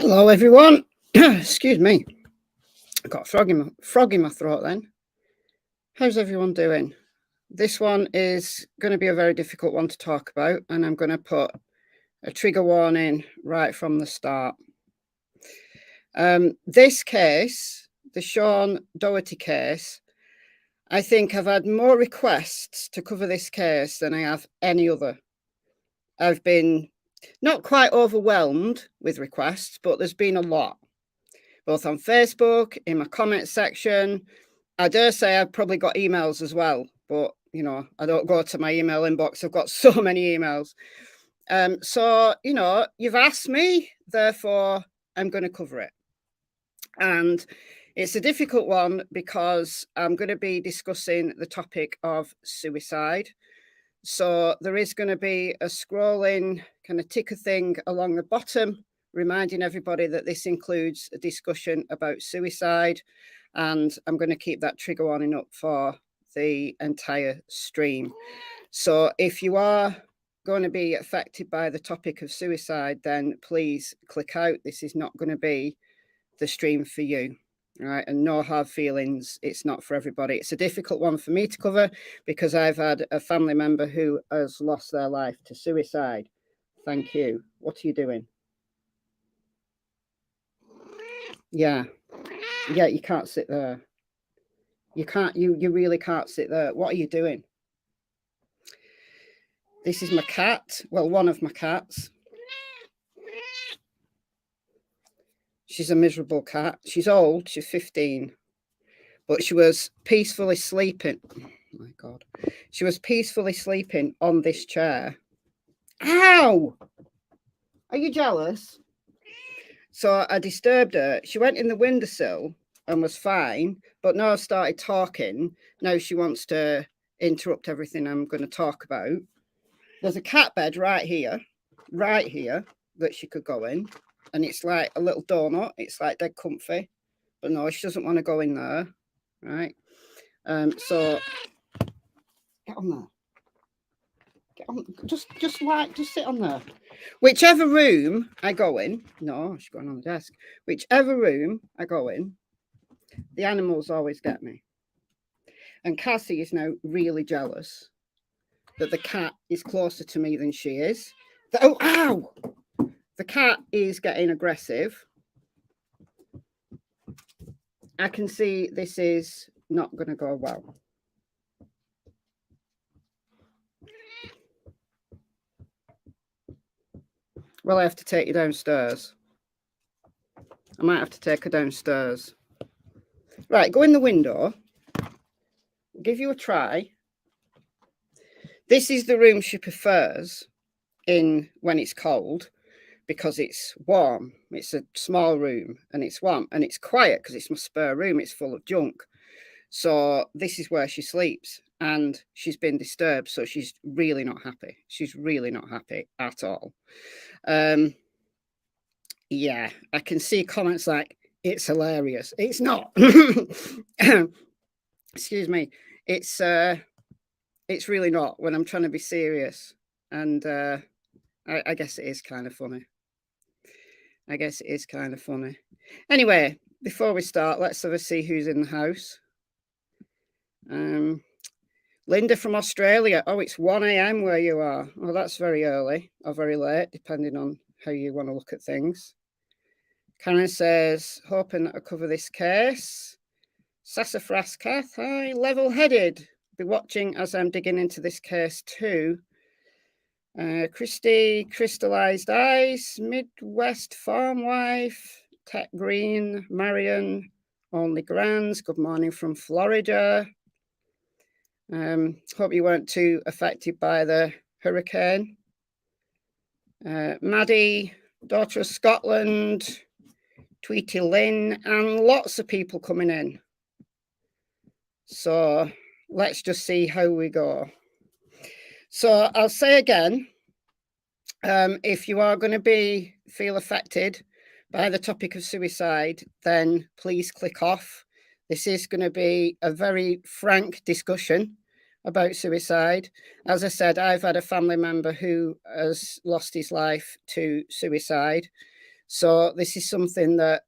Hello, everyone. Excuse me. I've got a frog in my throat then. How's everyone doing? This one is going to be a very difficult one to talk about, and I'm going to put a trigger warning right from the start. This case, the Daugherty case, I think I've had more requests to cover this case than I have any other. I've been not quite overwhelmed with requests, but there's been a lot, both on Facebook, in my comment section. I dare say I've probably got emails as well, but, you know, I don't go to my email inbox. I've got so many emails. So, you know, you've asked me, therefore I'm going to cover it. And it's a difficult one because I'm going to be discussing the topic of suicide. So there is going to be a scrolling kind of ticker thing along the bottom, reminding everybody that this includes a discussion about suicide. And I'm going to keep that trigger warning up for the entire stream. So if you are going to be affected by the topic of suicide, then please click out. This is not going to be the stream for you. Right, and no hard feelings. It's not for everybody. It's a difficult one for me to cover because I've had a family member who has lost their life to suicide. Thank you. What are you doing? Yeah, you can't sit there. You can't, you really can't sit there. What are you doing? This is my cat. Well, one of my cats. She's a miserable cat. She's old. She's 15. But she was peacefully sleeping. Oh my God. She was peacefully sleeping on this chair. Ow! Are you jealous? So I disturbed her. She went in the windowsill and was fine. But now I've started talking. Now she wants to interrupt everything I'm going to talk about. There's a cat bed right here, that she could go in. And it's like a little donut. It's like dead comfy. But no, she doesn't want to go in there. Right. So get on there. Get on. Just sit on there. Whichever room I go in. No, she's going on the desk. Whichever room I go in, the animals always get me. And Cassie is now really jealous that the cat is closer to me than she is. Oh, ow! The cat is getting aggressive. I can see this is not going to go well. Well, I have to take you downstairs. I might have to take her downstairs. Right, go in the window. I'll give you a try. This is the room she prefers in when it's cold because it's warm. It's a small room and it's warm and it's quiet because it's my spare room. It's full of junk. So this is where she sleeps and she's been disturbed. So she's really not happy. She's really not happy at all. Yeah, I can see comments like, it's hilarious. It's not. Excuse me. It's really not when I'm trying to be serious. And I guess it is kind of funny. I guess it is kind of funny. Anyway, before we start, let's have a see who's in the house. Linda from Australia. Oh, it's 1 a.m. where you are. Oh, that's very early or very late, depending on how you want to look at things. Karen says, hoping that I cover this case. Sassafras Kath, hi, level-headed. Be watching as I'm digging into this case too. Christy, crystallized ice, Midwest farm wife, Tech Green, Marion, only grands. Good morning from Florida. Hope you weren't too affected by the hurricane. Maddie, daughter of Scotland, Tweety Lynn, and lots of people coming in. So let's just see how we go. So I'll say again, if you are going to feel affected by the topic of suicide, then please click off. This is going to be a very frank discussion about suicide. As I said, I've had a family member who has lost his life to suicide. So this is something that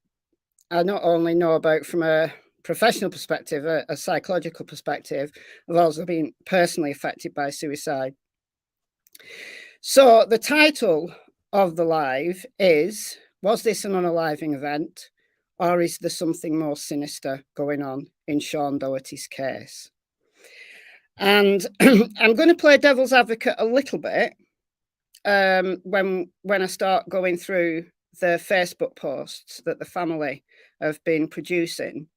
I not only know about from a professional perspective, a psychological perspective. I've also been personally affected by suicide. So the title of the live is, was this an unaliving event, or is there something more sinister going on in Sean Daugherty's case? And I'm going to play devil's advocate a little bit when I start going through the Facebook posts that the family have been producing.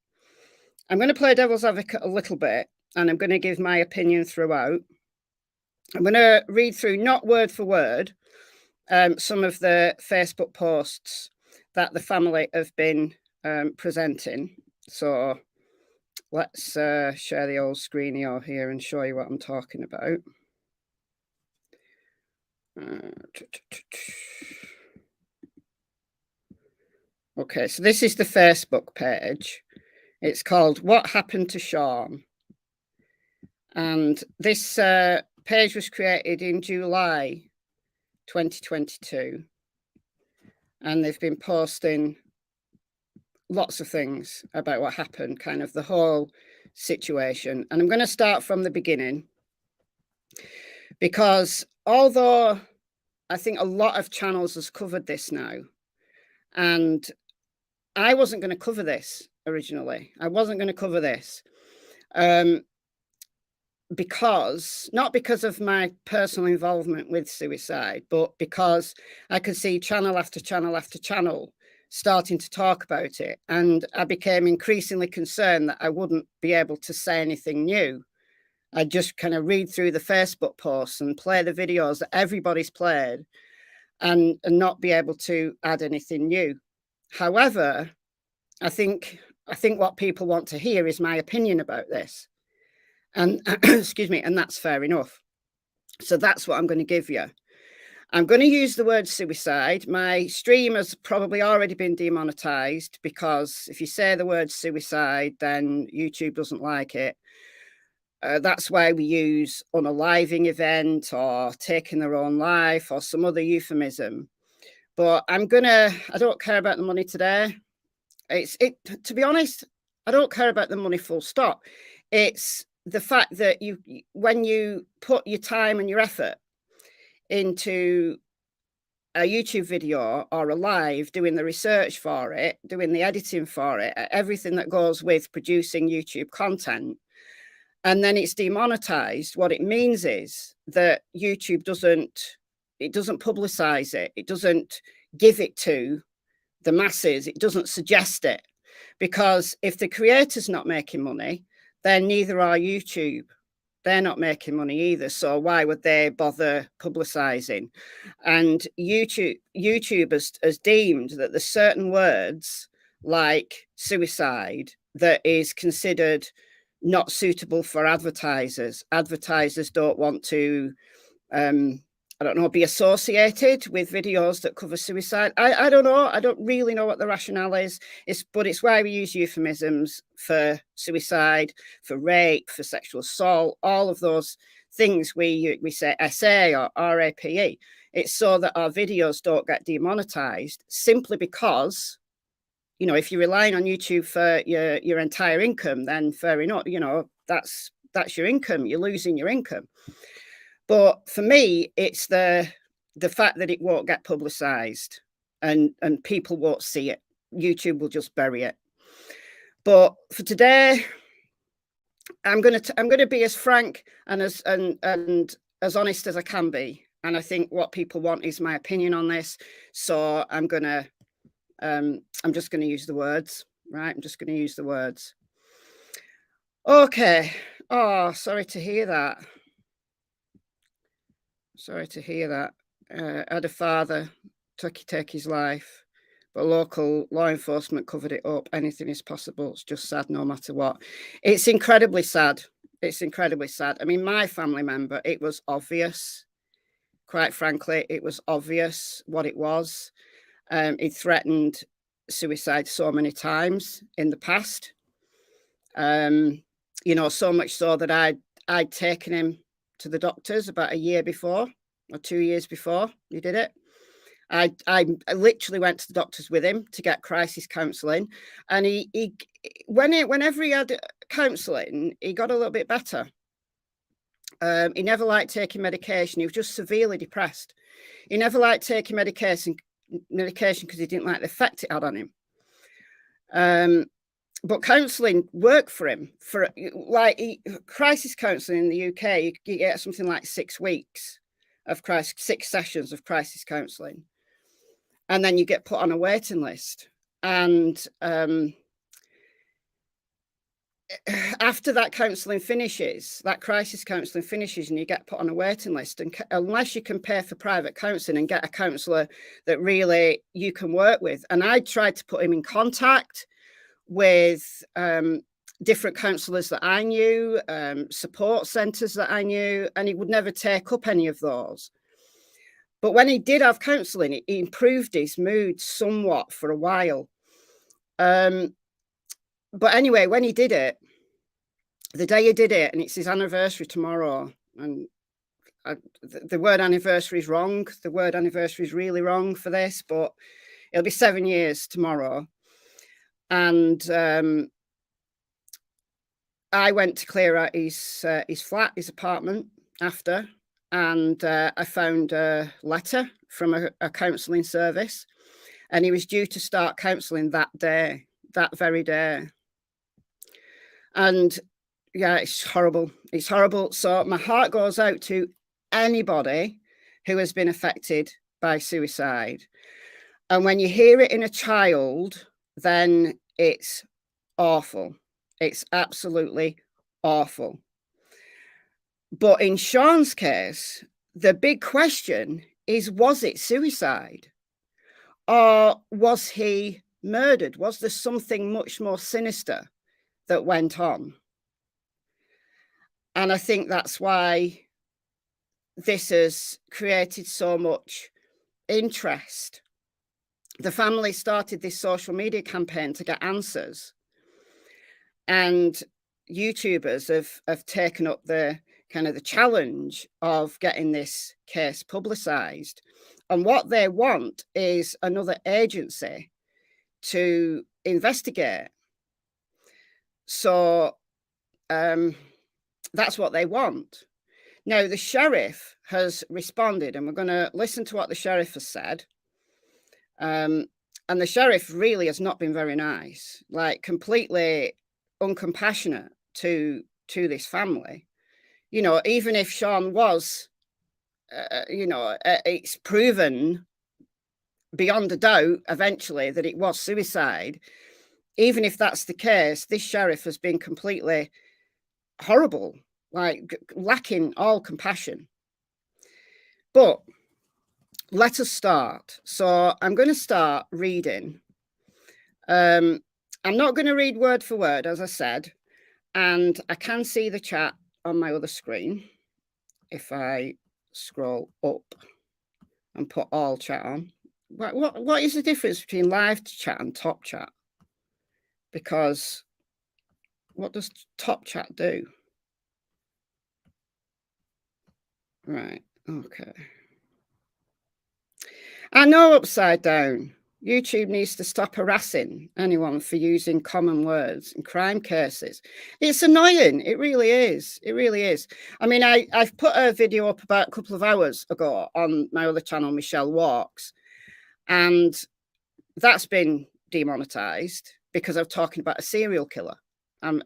I'm going to play devil's advocate a little bit, and I'm going to give my opinion throughout. I'm going to read through, not word for word, some of the Facebook posts that the family have been presenting. So let's share the old screen here and show you what I'm talking about. Okay, so this is the Facebook page. It's called What Happened to Sean? And this page was created in July 2022. And they've been posting lots of things about what happened, kind of the whole situation. And I'm going to start from the beginning, because although I think a lot of channels has covered this now, and I wasn't going to cover this originally. I wasn't going to cover this because, not because of my personal involvement with suicide, but because I could see channel after channel after channel starting to talk about it. And I became increasingly concerned that I wouldn't be able to say anything new. I'd just kind of read through the Facebook posts and play the videos that everybody's played and not be able to add anything new. However, I think what people want to hear is my opinion about this. And excuse me, and that's fair enough. So that's what I'm going to give you. I'm going to use the word suicide. My stream has probably already been demonetized, because if you say the word suicide, then YouTube doesn't like it. That's why we use unaliving event or taking their own life or some other euphemism. But I don't care about the money today. To be honest, I don't care about the money full stop. It's the fact that when you put your time and your effort into a YouTube video or a live, doing the research for it, doing the editing for it, everything that goes with producing YouTube content, and then it's demonetized, what it means is that YouTube doesn't publicize it. It doesn't give it to the masses. It doesn't suggest it, because if the creator's not making money, then neither are YouTube. They're not making money either. So why would they bother publicizing? And YouTube has deemed that there's certain words like suicide that is considered not suitable for advertisers. Advertisers don't want to I don't know, be associated with videos that cover suicide. I don't know. I don't really know what the rationale is. But it's why we use euphemisms for suicide, for rape, for sexual assault, all of those things we say SA or RAPE. It's so that our videos don't get demonetized, simply because, you know, if you're relying on YouTube for your entire income, then fair enough, you know, that's your income. You're losing your income. But for me, it's the fact that it won't get publicized and people won't see it. YouTube will just bury it. But for today, I'm going to be as frank and as honest as I can be. And I think what people want is my opinion on this. So I'm just going to use the words, right? I'm just going to use the words. Okay. Oh, sorry to hear that. Sorry to hear that. I had a father take his life, but local law enforcement covered it up. Anything is possible. It's just sad no matter what. It's incredibly sad. It's incredibly sad. I mean, my family member, it was obvious. Quite frankly, it was obvious what it was. He threatened suicide so many times in the past. You know, so much so that I'd taken him to the doctors about a year before or 2 years before he did it. I literally went to the doctors with him to get crisis counselling, and whenever he had counselling, he got a little bit better. He never liked taking medication. He was just severely depressed. He never liked taking medication because he didn't like the effect it had on him. But counselling worked for him. For crisis counselling in the UK, you get something like 6 weeks of 6 sessions of crisis counselling, and then you get put on a waiting list. And after that counselling finishes, that crisis counselling finishes, and you get put on a waiting list, and unless you can pay for private counselling and get a counsellor that really you can work with. And I tried to put him in contact with different counsellors that I knew, support centres that I knew, and he would never take up any of those. But when he did have counselling, he improved his mood somewhat for a while. But anyway, when he did it, the day he did it, and it's his anniversary tomorrow, and the word anniversary is wrong. The word anniversary is really wrong for this, but it'll be 7 years tomorrow. And I went to clear out his flat, his apartment after, and I found a letter from a counselling service, and he was due to start counselling that day, that very day. And yeah, it's horrible. It's horrible. So my heart goes out to anybody who has been affected by suicide. And when you hear it in a child, then it's awful. It's absolutely awful. But in Sean's case, the big question is, was it suicide? Or was he murdered? Was there something much more sinister that went on? And I think that's why this has created so much interest. The family started this social media campaign to get answers, and YouTubers have taken up the kind of the challenge of getting this case publicized. And what they want is another agency to investigate. So that's what they want. Now, the sheriff has responded, and we're going to listen to what the sheriff has said. And the sheriff really has not been very nice, like completely uncompassionate to this family. You know, even if Sean was, it's proven beyond a doubt eventually that it was suicide. Even if that's the case, this sheriff has been completely horrible, like lacking all compassion. But let us start. So I'm going to start reading. I'm not going to read word for word, as I said, and I can see the chat on my other screen if I scroll up and put all chat on. What is the difference between live chat and top chat? Because what does top chat do? Right, okay. I know, Upside Down. YouTube needs to stop harassing anyone for using common words in crime cases. It's annoying. It really is. It really is. I mean, I've put a video up about a couple of hours ago on my other channel, Michelle Walks, and that's been demonetized because I'm talking about a serial killer.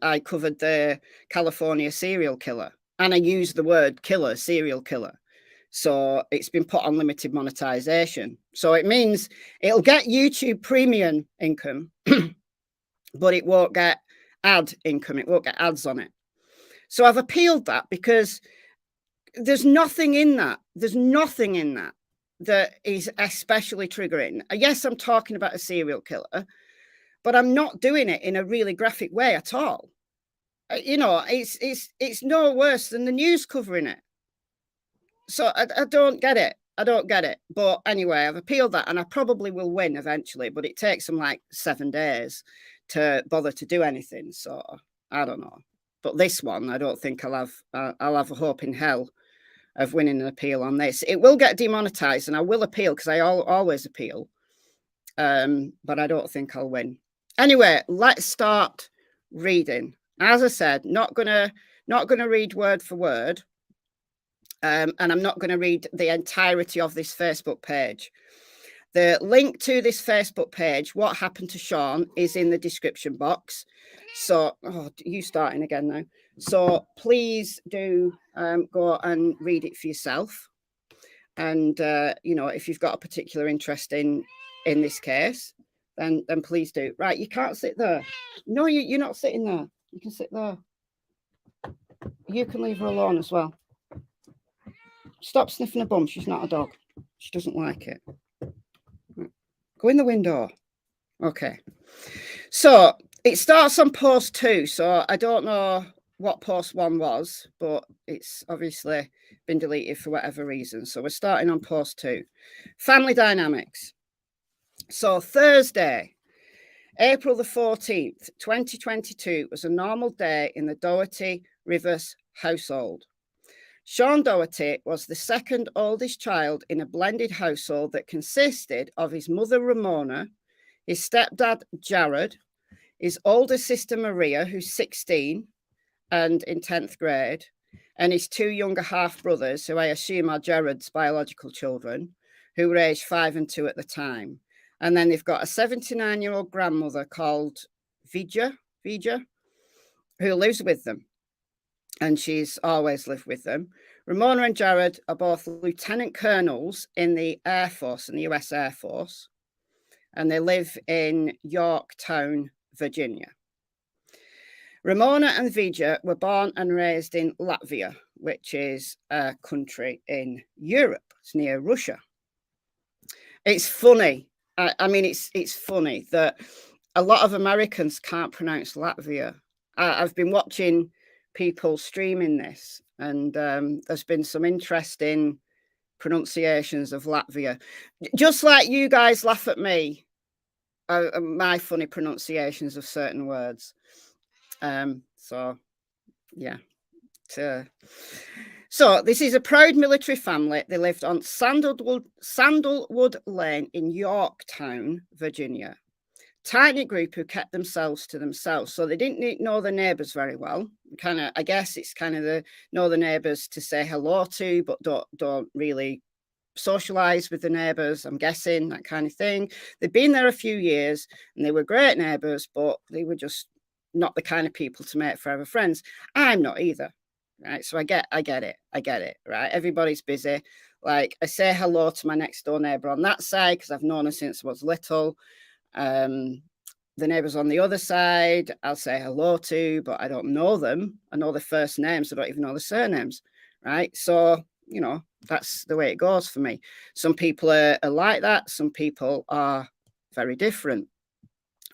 I covered the California serial killer, and I used the word killer, serial killer. So it's been put on limited monetization. So it means it'll get YouTube premium income, but it won't get ad income. It won't get ads on it. So I've appealed that because there's nothing in that. There's nothing in that that is especially triggering. Yes, I'm talking about a serial killer, but I'm not doing it in a really graphic way at all. You know, it's no worse than the news covering it. So I don't get it. I don't get it. But anyway, I've appealed that, and I probably will win eventually, but it takes them like 7 days to bother to do anything. So I don't know. But this one, I don't think I'll have a hope in hell of winning an appeal on this. It will get demonetized, and I will appeal because I always appeal. But I don't think I'll win. Anyway, let's start reading. As I said, not gonna read word for word, and I'm not going to read the entirety of this Facebook page. The link to this Facebook page, What Happened to Sean, is in the description box. So, you starting again now. So please do go and read it for yourself. And, you know, if you've got a particular interest in this case, then please do. Right, you can't sit there. No, you're not sitting there. You can sit there. You can leave her alone as well. Stop sniffing her bum. She's not a dog. She doesn't like it. Go in the window. Okay. So it starts on post 2. So I don't know what post 1 was, but it's obviously been deleted for whatever reason. So we're starting on post 2. Family dynamics. So Thursday, April the 14th, 2022 was a normal day in the Daugherty Rivers household. Sean Daugherty was the second oldest child in a blended household that consisted of his mother, Ramona, his stepdad, Jared, his older sister, Maria, who's 16 and in 10th grade, and his 2 younger half-brothers, who I assume are Jared's biological children, who were aged 5 and 2 at the time. And then they've got a 79-year-old grandmother called Vija, who lives with them. And she's always lived with them. Ramona and Jared are both lieutenant colonels in the Air Force, in the US Air Force. And they live in Yorktown, Virginia. Ramona and Vija were born and raised in Latvia, which is a country in Europe. It's near Russia. It's funny. I mean, it's funny that a lot of Americans can't pronounce Latvia. I've been watching people streaming this, and there's been some interesting pronunciations of Latvia. Just like you guys laugh at me, my funny pronunciations of certain words. So, yeah. So this is a proud military family. They lived on Sandalwood Lane in Yorktown, Virginia. Tiny group who kept themselves to themselves. So they didn't know the neighbours very well. I guess it's kind of know the neighbours to say hello to, but don't really socialise with the neighbours, I'm guessing, that kind of thing. They'd been there a few years and they were great neighbours, but they were just not the kind of people to make forever friends. I'm not either, right? So I get it, right? Everybody's busy. Like, I say hello to my next door neighbour on that side because I've known her since I was little. The neighbours on the other side, I'll say hello to, but I don't know them. I know their first names. I don't even know their surnames, right? So, you know, that's the way it goes for me. Some people are like that. Some people are very different.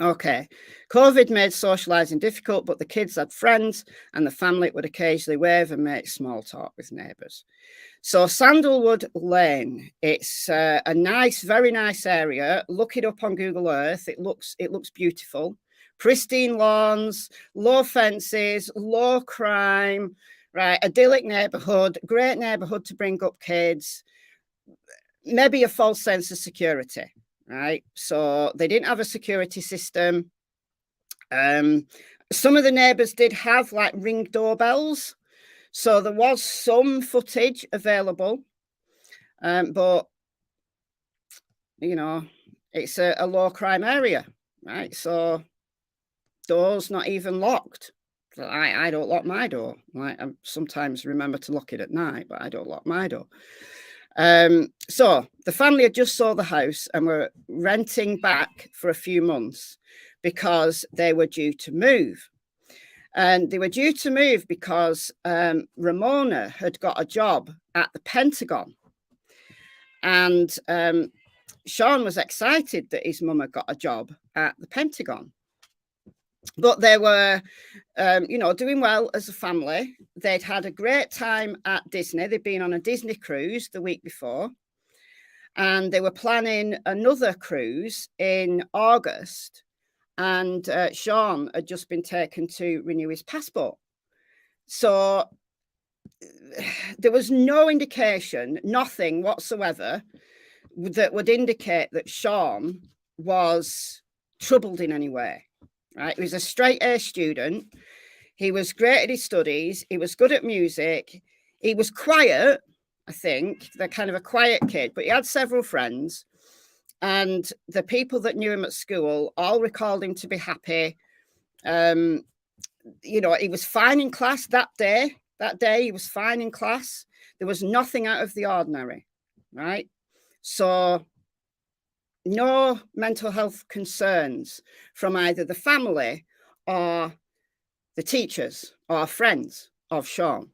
Okay. COVID made socialising difficult, but the kids had friends and the family would occasionally wave and make small talk with neighbours. So Sandalwood Lane, it's a nice, very nice area. Look it up on Google Earth. It looks beautiful. Pristine lawns, low fences, low crime, right? Idyllic neighbourhood, great neighbourhood to bring up kids. Maybe a false sense of security, right? So they didn't have a security system. Some of the neighbours did have like Ring doorbells. So there was some footage available, but, you know, it's a low crime area, right? So doors not even locked. I don't lock my door. Like, I sometimes remember to lock it at night, but I don't lock my door. So the family had just sold the house and were renting back for a few months because they were due to move. And they were due to move because Ramona had got a job at the Pentagon. And Sean was excited that his mum had got a job at the Pentagon. But they were, you know, doing well as a family. They'd had a great time at Disney. They'd been on a Disney cruise the week before. And they were planning another cruise in August. And Sean had just been taken to renew his passport. So there was no indication, nothing whatsoever, that would indicate that Sean was troubled in any way, right? He was a straight A student. He was great at his studies. He was good at music. He was quiet, I think. They're kind of a quiet kid, but he had several friends. And the people that knew him at school all recalled him to be happy. You know, he was fine in class that day. That day, he was fine in class. There was nothing out of the ordinary, right? So no mental health concerns from either the family or the teachers or friends of Sean.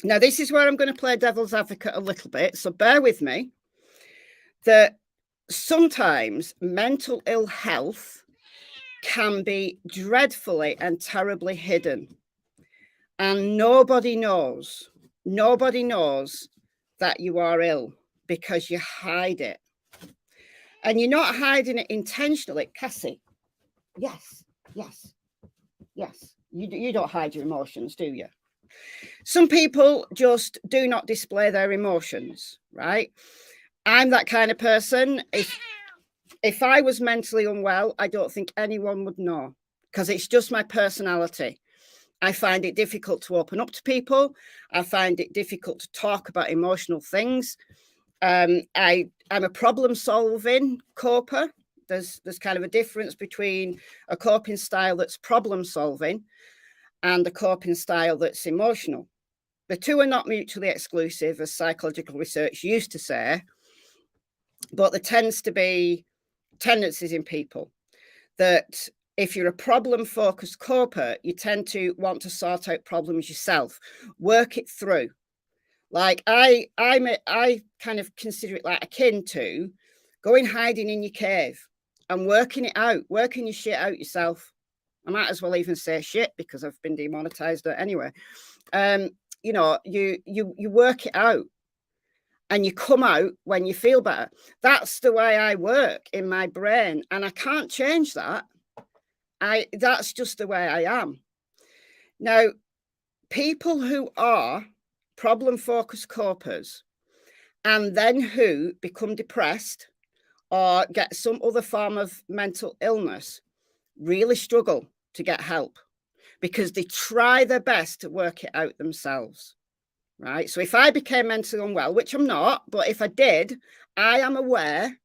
Now, this is where I'm going to play devil's advocate a little bit, so bear with me, that sometimes mental ill health can be dreadfully and terribly hidden. And nobody knows that you are ill because you hide it. And you're not hiding it intentionally. Cassie, yes. You don't hide your emotions, do you? Some people just do not display their emotions, right? I'm that kind of person. If I was mentally unwell, I don't think anyone would know, because it's just my personality. I find it difficult to open up to people. I find it difficult to talk about emotional things. I'm a problem-solving coper. There's kind of a difference between a coping style that's problem-solving and a coping style that's emotional. The two are not mutually exclusive, as psychological research used to say, but there tends to be tendencies in people that if you're a problem-focused coper, you tend to want to sort out problems yourself, work it through. Like I kind of consider it like akin to going hiding in your cave and working it out, working your shit out yourself. I might as well even say shit because I've been demonetized anyway. You know, you work it out and you come out when you feel better. That's the way I work in my brain, and I can't change that. That's just the way I am. Now, people who are problem-focused copers and then who become depressed or get some other form of mental illness really struggle to get help because they try their best to work it out themselves, right? So if I became mentally unwell, which I'm not, but if I did, I am aware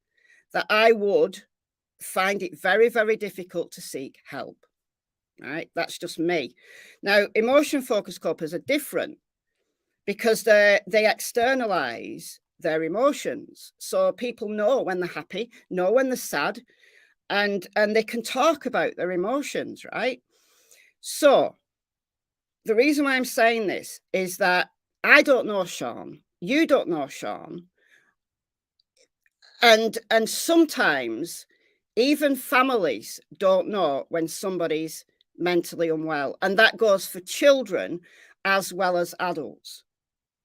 that I would find it very, very difficult to seek help, right? That's just me. Now, emotion-focused copers are different because they externalize their emotions. So people know when they're happy, know when they're sad, and they can talk about their emotions, right? So the reason why I'm saying this is that I don't know Sean, you don't know Sean, and sometimes even families don't know when somebody's mentally unwell, and that goes for children as well as adults,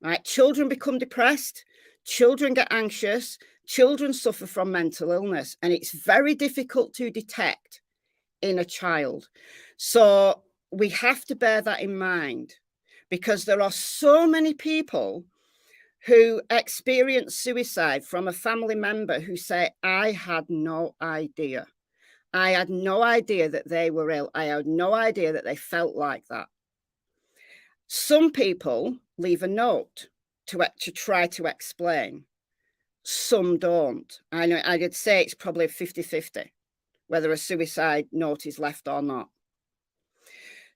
right? Children become depressed, children get anxious, children suffer from mental illness, and it's very difficult to detect in a child. So we have to bear that in mind, because there are so many people who experience suicide from a family member who say, I had no idea. I had no idea that they were ill. I had no idea that they felt like that. Some people leave a note to try to explain. Some don't. I know I'd say it's probably 50-50 whether a suicide note is left or not.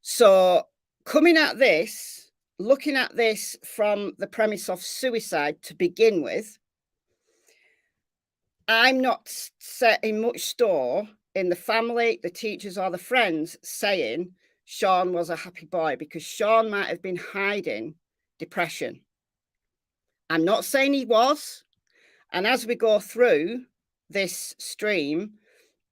So coming at this, looking at this from the premise of suicide to begin with, I'm not setting much store in the family, the teachers, or the friends saying Sean was a happy boy, because Sean might have been hiding depression. I'm not saying he was. And as we go through this stream,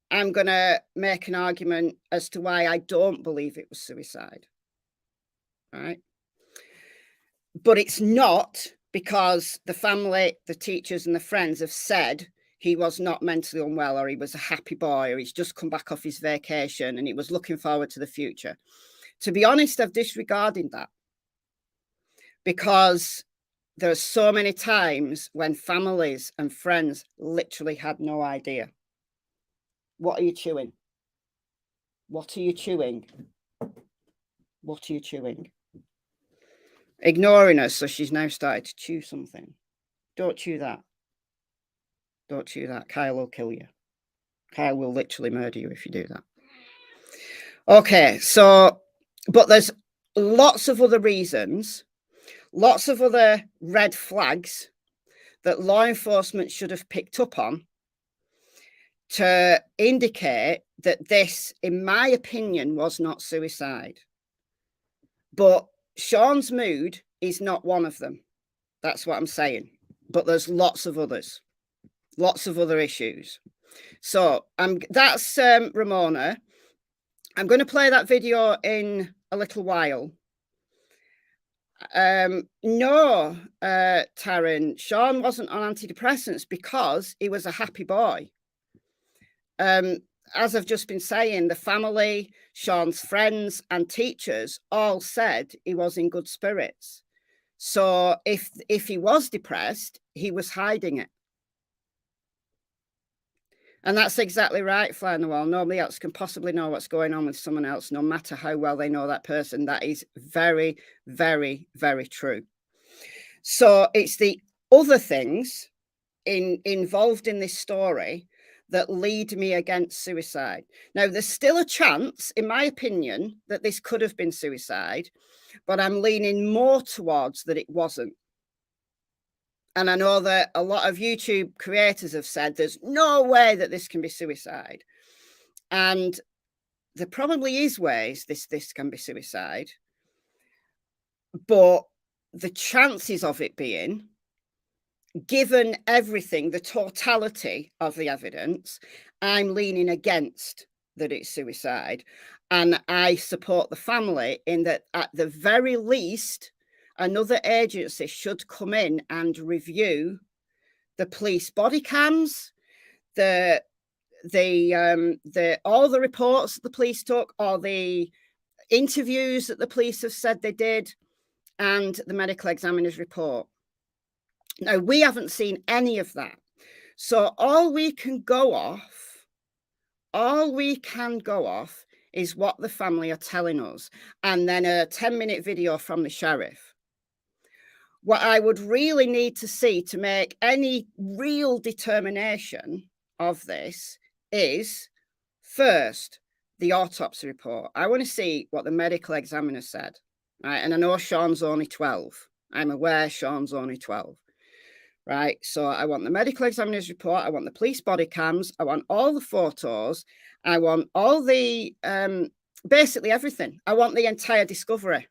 I'm going to make an argument as to why I don't believe it was suicide. Right? But it's not because the family, the teachers, and the friends have said he was not mentally unwell, or he was a happy boy, or he's just come back off his vacation and he was looking forward to the future. To be honest, I've disregarded that. because there are so many times when families and friends literally had no idea. What are you chewing? What are you chewing? What are you chewing? Ignoring her, so she's now started to chew something. Don't chew that. Don't chew that. Kyle will kill you. Kyle will literally murder you if you do that. Okay, so, but there's lots of other reasons, lots of other red flags that law enforcement should have picked up on to indicate that this, in my opinion, was not suicide. But Sean's mood is not one of them. That's what I'm saying. But there's lots of others, lots of other issues. So that's Ramona. I'm going to play that video in a little while. No, Taryn, Sean wasn't on antidepressants because he was a happy boy. As I've just been saying, the family, Sean's friends and teachers all said he was in good spirits. So if he was depressed, he was hiding it. And that's exactly right, Fly on the Wall. Nobody else can possibly know what's going on with someone else, no matter how well they know that person. That is very, very, very true. So it's the other things involved in this story that lead me against suicide. Now, there's still a chance, in my opinion, that this could have been suicide, but I'm leaning more towards that it wasn't. And I know that a lot of YouTube creators have said there's no way that this can be suicide. And there probably is ways this can be suicide. But the chances of it being, given everything, the totality of the evidence, I'm leaning against that it's suicide. And I support the family in that, at the very least, another agency should come in and review the police body cams, all the reports the police took, or the interviews that the police have said they did, and the medical examiner's report. Now, we haven't seen any of that. So all we can go off is what the family are telling us, and then a 10-minute video from the sheriff. What I would really need to see to make any real determination of this is, first, the autopsy report. I want to see what the medical examiner said, right? And I know Sean's only 12. I'm aware Sean's only 12, right? So I want the medical examiner's report. I want the police body cams. I want all the photos. I want all the, basically everything. I want the entire discovery.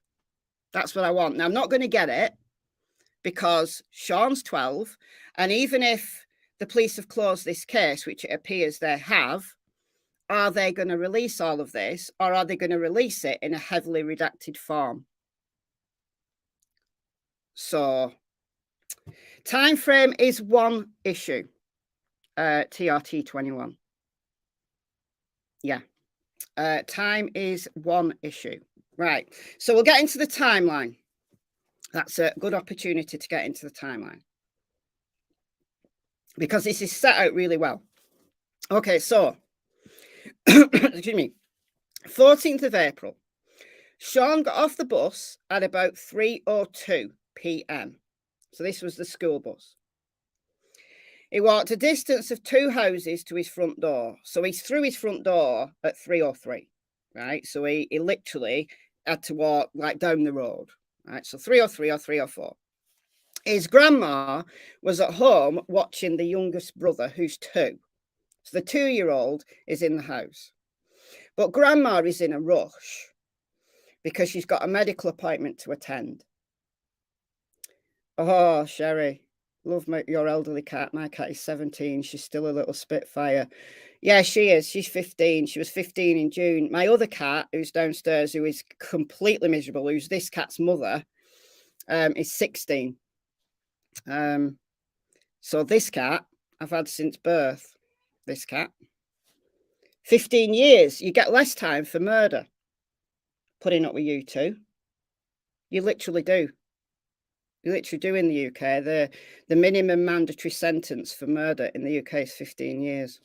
That's what I want. Now, I'm not going to get it, because Sean's 12, and even if the police have closed this case, which it appears they have, are they going to release all of this, or are they going to release it in a heavily redacted form? So, time frame is one issue. TRT 21. Yeah. Time is one issue. Right. So we'll get into the timeline. That's a good opportunity to get into the timeline, because this is set out really well. Okay, so, excuse me, 14th of April, Sean got off the bus at about 3:02 p.m. So this was the school bus. He walked a distance of 2 houses to his front door. So he's through his front door at 3:03, right? So he literally had to walk like down the road. Right, so 3:03 or 3:04. His grandma was at home watching the youngest brother, who's 2. So the 2-year-old is in the house. But grandma is in a rush because she's got a medical appointment to attend. Oh, Sherry, love your elderly cat. My cat is 17. She's still a little spitfire. Yeah, she is. She's 15. She was 15 in June. My other cat, who's downstairs, who is completely miserable, who's this cat's mother, is 16. So this cat I've had since birth. This cat. 15 years. You get less time for murder putting up with you two. You literally do. You literally do in the UK. The minimum mandatory sentence for murder in the UK is 15 years.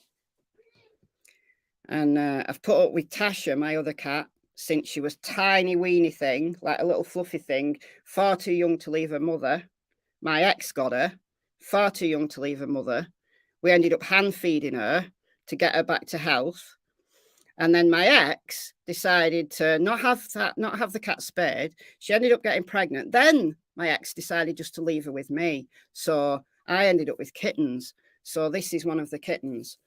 And I've put up with Tasha, my other cat, since she was tiny weeny thing, like a little fluffy thing, far too young to leave her mother. My ex got her, far too young to leave her mother. We ended up hand feeding her to get her back to health. And then my ex decided to not have the cat spayed. She ended up getting pregnant. Then my ex decided just to leave her with me. So I ended up with kittens. So this is one of the kittens.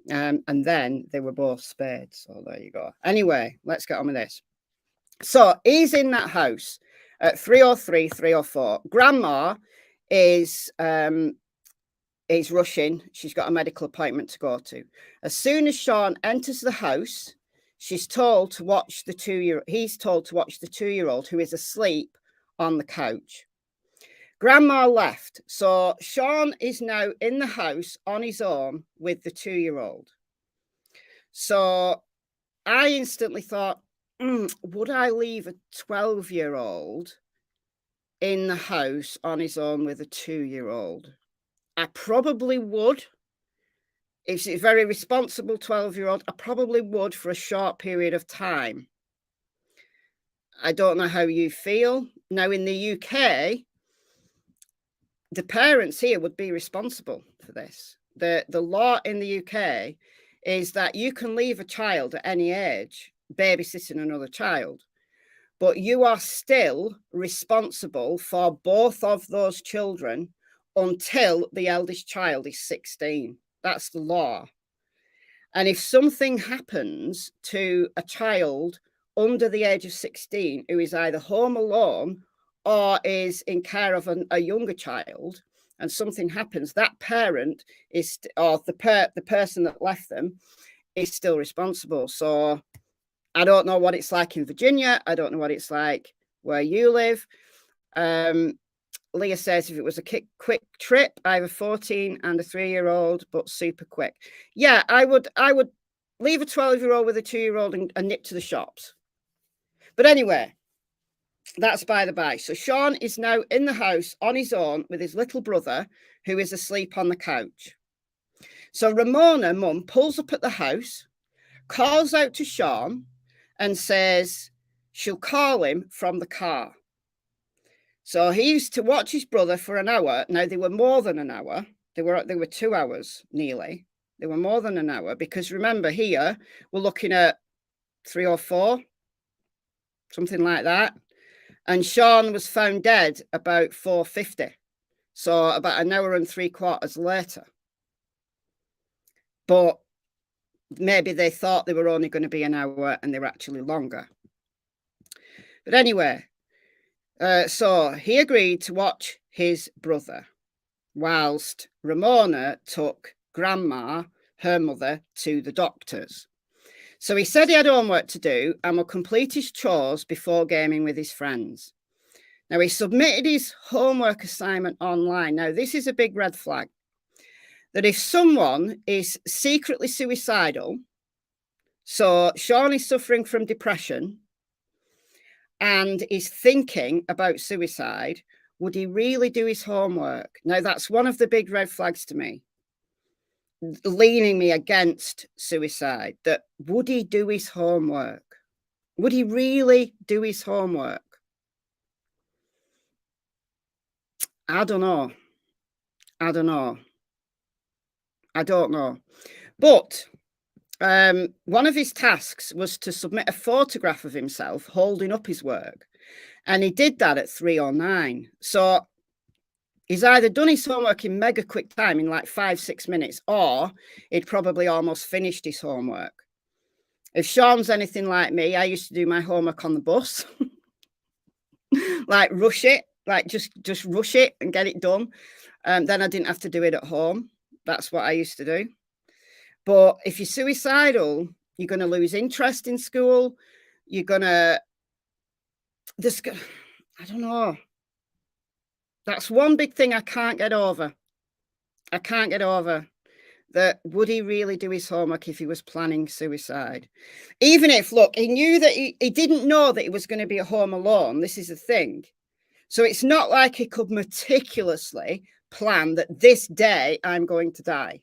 And then they were both spayed. So there you go. Anyway, let's get on with this. So he's in that house at 3:03, 3:04. Grandma is rushing. She's got a medical appointment to go to. As soon as Sean enters the house, he's told to watch the 2-year-old who is asleep on the couch. Grandma left. So Sean is now in the house on his own with the 2-year-old. So I instantly thought, would I leave a 12-year-old in the house on his own with a 2-year-old? I probably would. If it's a very responsible 12-year-old, I probably would for a short period of time. I don't know how you feel. Now, in the UK, the parents here would be responsible for this. The law in the UK is that you can leave a child at any age babysitting another child, but you are still responsible for both of those children until the eldest child is 16. That's the law. And if something happens to a child under the age of 16 who is either home alone or is in care of a younger child, and something happens, that parent is, or the person that left them is still responsible. So I don't know what it's like in Virginia. I don't know what it's like where you live. Leah says if it was a quick trip, I have a 14 and a 3-year-old, but super quick. Yeah, I would leave a 12-year-old with a 2-year-old and nip to the shops. But anyway, that's by the by. So Sean is now in the house on his own with his little brother who is asleep on the couch. So Ramona, mum, pulls up at the house, calls out to Sean and says she'll call him from the car. So he used to watch his brother for an hour. Now, they were more than an hour. They were 2 hours nearly. They were more than an hour because remember here, we're looking at 3 or 4, something like that. And Sean was found dead about 4:50. So about an hour and 3/4 later. But maybe they thought they were only going to be an hour and they were actually longer. But anyway, so he agreed to watch his brother whilst Ramona took Grandma, her mother, to the doctors. So he said he had homework to do and will complete his chores before gaming with his friends. Now, he submitted his homework assignment online. Now, this is a big red flag. That if someone is secretly suicidal, so Sean is suffering from depression and is thinking about suicide, would he really do his homework? Now, that's one of the big red flags to me, leaning me against suicide, that would he do his homework? Would he really do his homework? I don't know. But one of his tasks was to submit a photograph of himself holding up his work. And he did that at 3:09. So he's either done his homework in mega quick time in like 5-6 minutes, or he'd probably almost finished his homework. If Sean's anything like me, I used to do my homework on the bus. Like rush it, like just rush it and get it done. Then I didn't have to do it at home. That's what I used to do. But if you're suicidal, you're going to lose interest in school. You're going to, I don't know. That's one big thing I can't get over. That would he really do his homework if he was planning suicide? Even if, look, he knew that he didn't know that he was going to be at home alone. This is the thing. So it's not like he could meticulously plan that this day I'm going to die,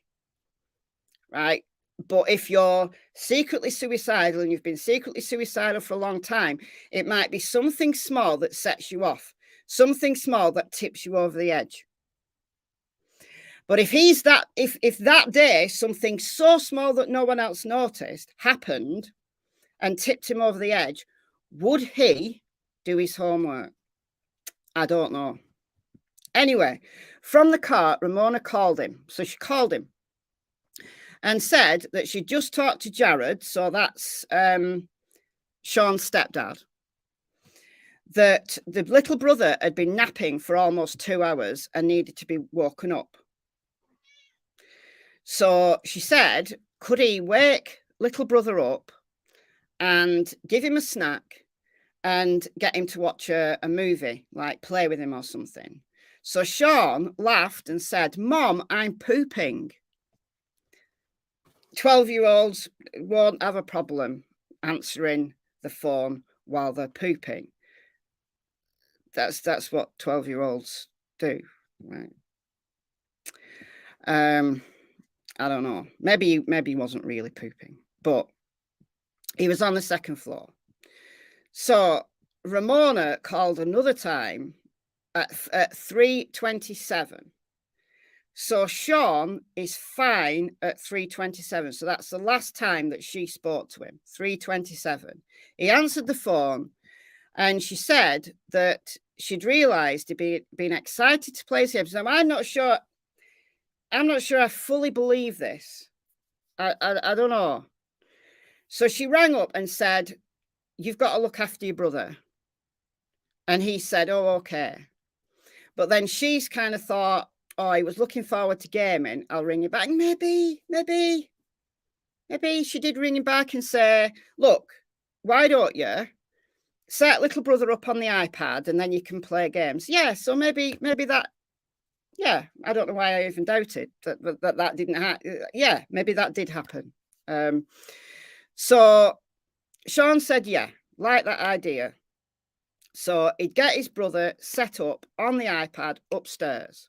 right? But if you're secretly suicidal and you've been secretly suicidal for a long time, it might be something small that sets you off, something small that tips you over the edge. But if that day something so small that no one else noticed happened and tipped him over the edge, would he do his homework? I don't know. Anyway, from the car, Ramona called him. So she called him and said that she just talked to Jared, so that's Sean's stepdad, that the little brother had been napping for almost 2 hours and needed to be woken up. So she said, could he wake little brother up and give him a snack and get him to watch a movie, like play with him or something? So Sean laughed and said, Mom, I'm pooping. 12-year-olds won't have a problem answering the phone while they're pooping. That's what 12-year-olds do, right? I don't know. Maybe he wasn't really pooping, but he was on the second floor. So Ramona called another time at 3:27. So Sean is fine at 3:27. So that's the last time that she spoke to him, 3:27. He answered the phone and she said that she'd realised he'd been excited to play his games. Now, I'm not sure I fully believe this. I don't know. So she rang up and said, you've got to look after your brother. And he said, oh, okay. But then she's kind of thought, oh, he was looking forward to gaming. I'll ring you back. Maybe she did ring him back and say, look, why don't you set little brother up on the iPad and then you can play games? Yeah, so maybe that, yeah, I don't know why I even doubted that didn't happen. Yeah, maybe that did happen. So Sean said, yeah, like that idea. So he'd get his brother set up on the iPad upstairs.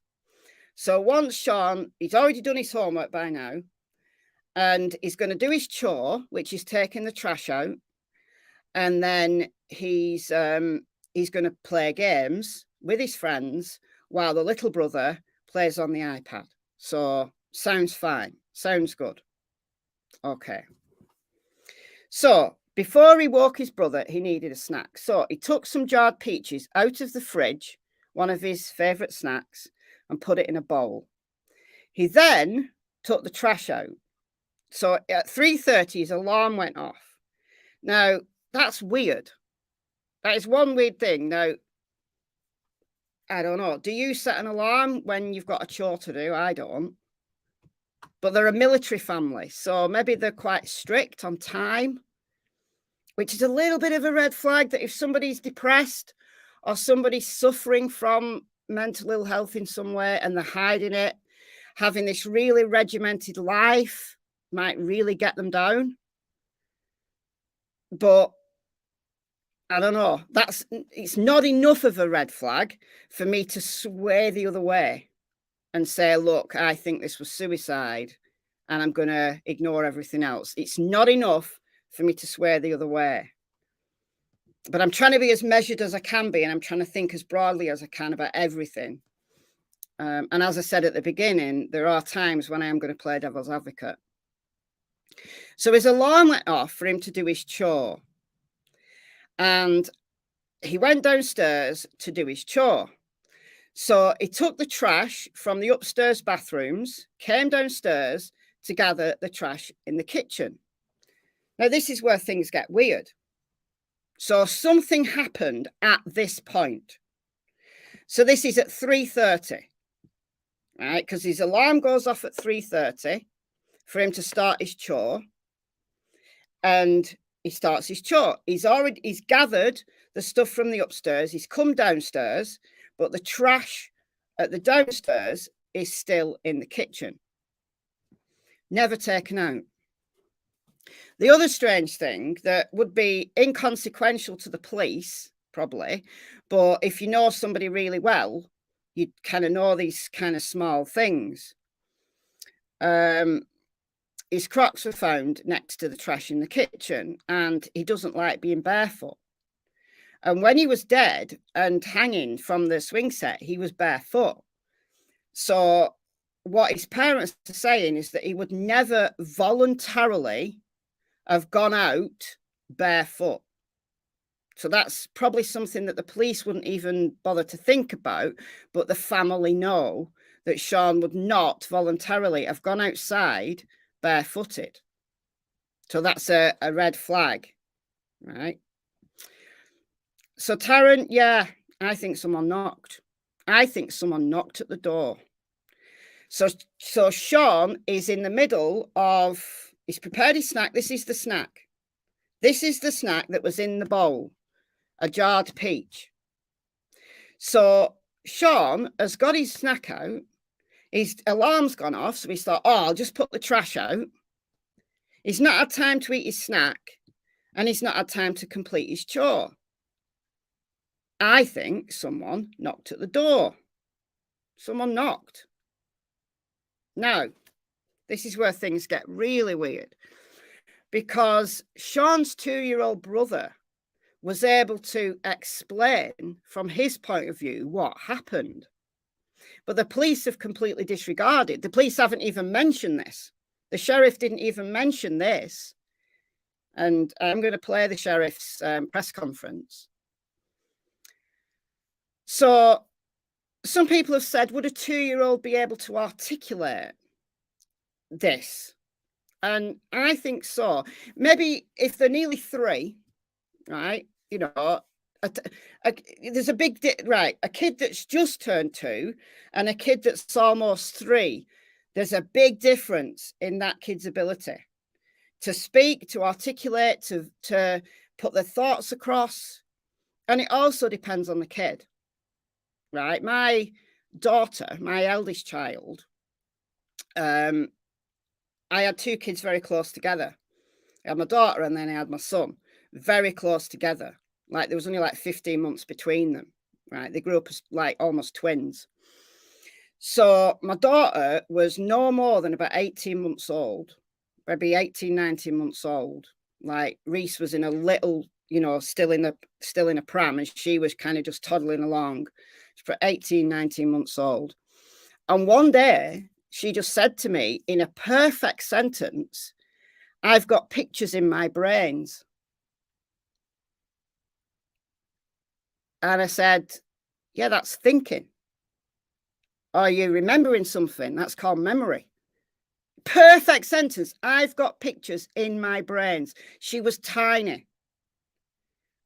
So once Sean, he's already done his homework by now, and he's going to do his chore, which is taking the trash out. And then he's going to play games with his friends while the little brother plays on the iPad. So sounds fine. Sounds good. Okay. So before he woke his brother, he needed a snack. So he took some jarred peaches out of the fridge, one of his favourite snacks, and put it in a bowl. He then took the trash out. So at 3:30, his alarm went off. Now, that's weird. That is one weird thing. Now, I don't know. Do you set an alarm when you've got a chore to do? I don't. But they're a military family, so maybe they're quite strict on time, which is a little bit of a red flag that if somebody's depressed or somebody's suffering from mental ill health in some way and they're hiding it, having this really regimented life might really get them down. But I don't know. It's not enough of a red flag for me to sway the other way and say, look, I think this was suicide and I'm going to ignore everything else. It's not enough for me to swear the other way. But I'm trying to be as measured as I can be, and I'm trying to think as broadly as I can about everything. And as I said at the beginning, there are times when I am going to play devil's advocate. So his alarm went off for him to do his chore. And he went downstairs to do his chore. So he took the trash from the upstairs bathrooms, came downstairs to gather the trash in the kitchen. Now, this is where things get weird. So something happened at this point. So this is at 3:30, right? Because his alarm goes off at 3:30 for him to start his chore. And he starts his chore. He's gathered the stuff from the upstairs. He's come downstairs, but the trash at the downstairs is still in the kitchen. Never taken out. The other strange thing that would be inconsequential to the police, probably. But if you know somebody really well, you kind of know these kind of small things. His Crocs were found next to the trash in the kitchen, and he doesn't like being barefoot. And when he was dead and hanging from the swing set, he was barefoot. So what his parents are saying is that he would never voluntarily have gone out barefoot. So that's probably something that the police wouldn't even bother to think about, but the family know that Sean would not voluntarily have gone outside barefooted. So that's a red flag, right? So Tarrant, yeah, I think someone knocked. I think someone knocked at the door. So Sean is in the middle of, he's prepared his snack. This is the snack. This is the snack that was in the bowl, a jarred peach. So Sean has got his snack out. His alarm's gone off. So he's thought, oh, I'll just put the trash out. He's not had time to eat his snack, and he's not had time to complete his chore. I think someone knocked at the door. Someone knocked. Now, this is where things get really weird, because Sean's 2-year-old brother was able to explain from his point of view what happened. But the police have completely disregarded. The police haven't even mentioned this. The sheriff didn't even mention this. And I'm going to play the sheriff's press conference. So some people have said, would a 2-year-old be able to articulate this? And I think so. Maybe if they're nearly 3, right, you know, there's a big, right, a kid that's just turned 2 and a kid that's almost 3. There's a big difference in that kid's ability to speak, to articulate, to put their thoughts across. And it also depends on the kid, right? My daughter, my eldest child, I had 2 kids very close together. I had my daughter and then I had my son, very close together. Like there was only like 15 months between them, right? They grew up as like almost twins. So my daughter was no more than about 18 months old, maybe 18, 19 months old. Like Reese was in a little, you know, still in a pram, and she was kind of just toddling along. For 18, 19 months old. And one day she just said to me in a perfect sentence, I've got pictures in my brains. And I said, yeah, that's thinking. Are you remembering something? That's called memory. Perfect sentence. I've got pictures in my brains. She was tiny.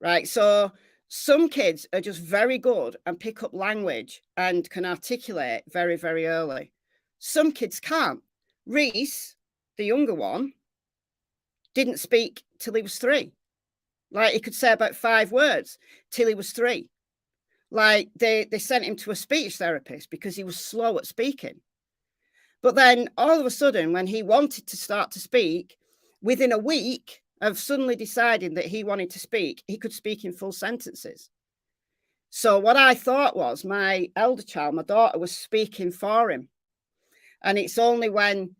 Right. So some kids are just very good and pick up language and can articulate very, very early. Some kids can't. Reese, the younger one, didn't speak till he was 3. Like he could say about 5 words till he was 3. Like they sent him to a speech therapist because he was slow at speaking. But then all of a sudden, when he wanted to start to speak, within a week of suddenly deciding that he wanted to speak, he could speak in full sentences. So what I thought was my elder child, my daughter, was speaking for him. And it's only when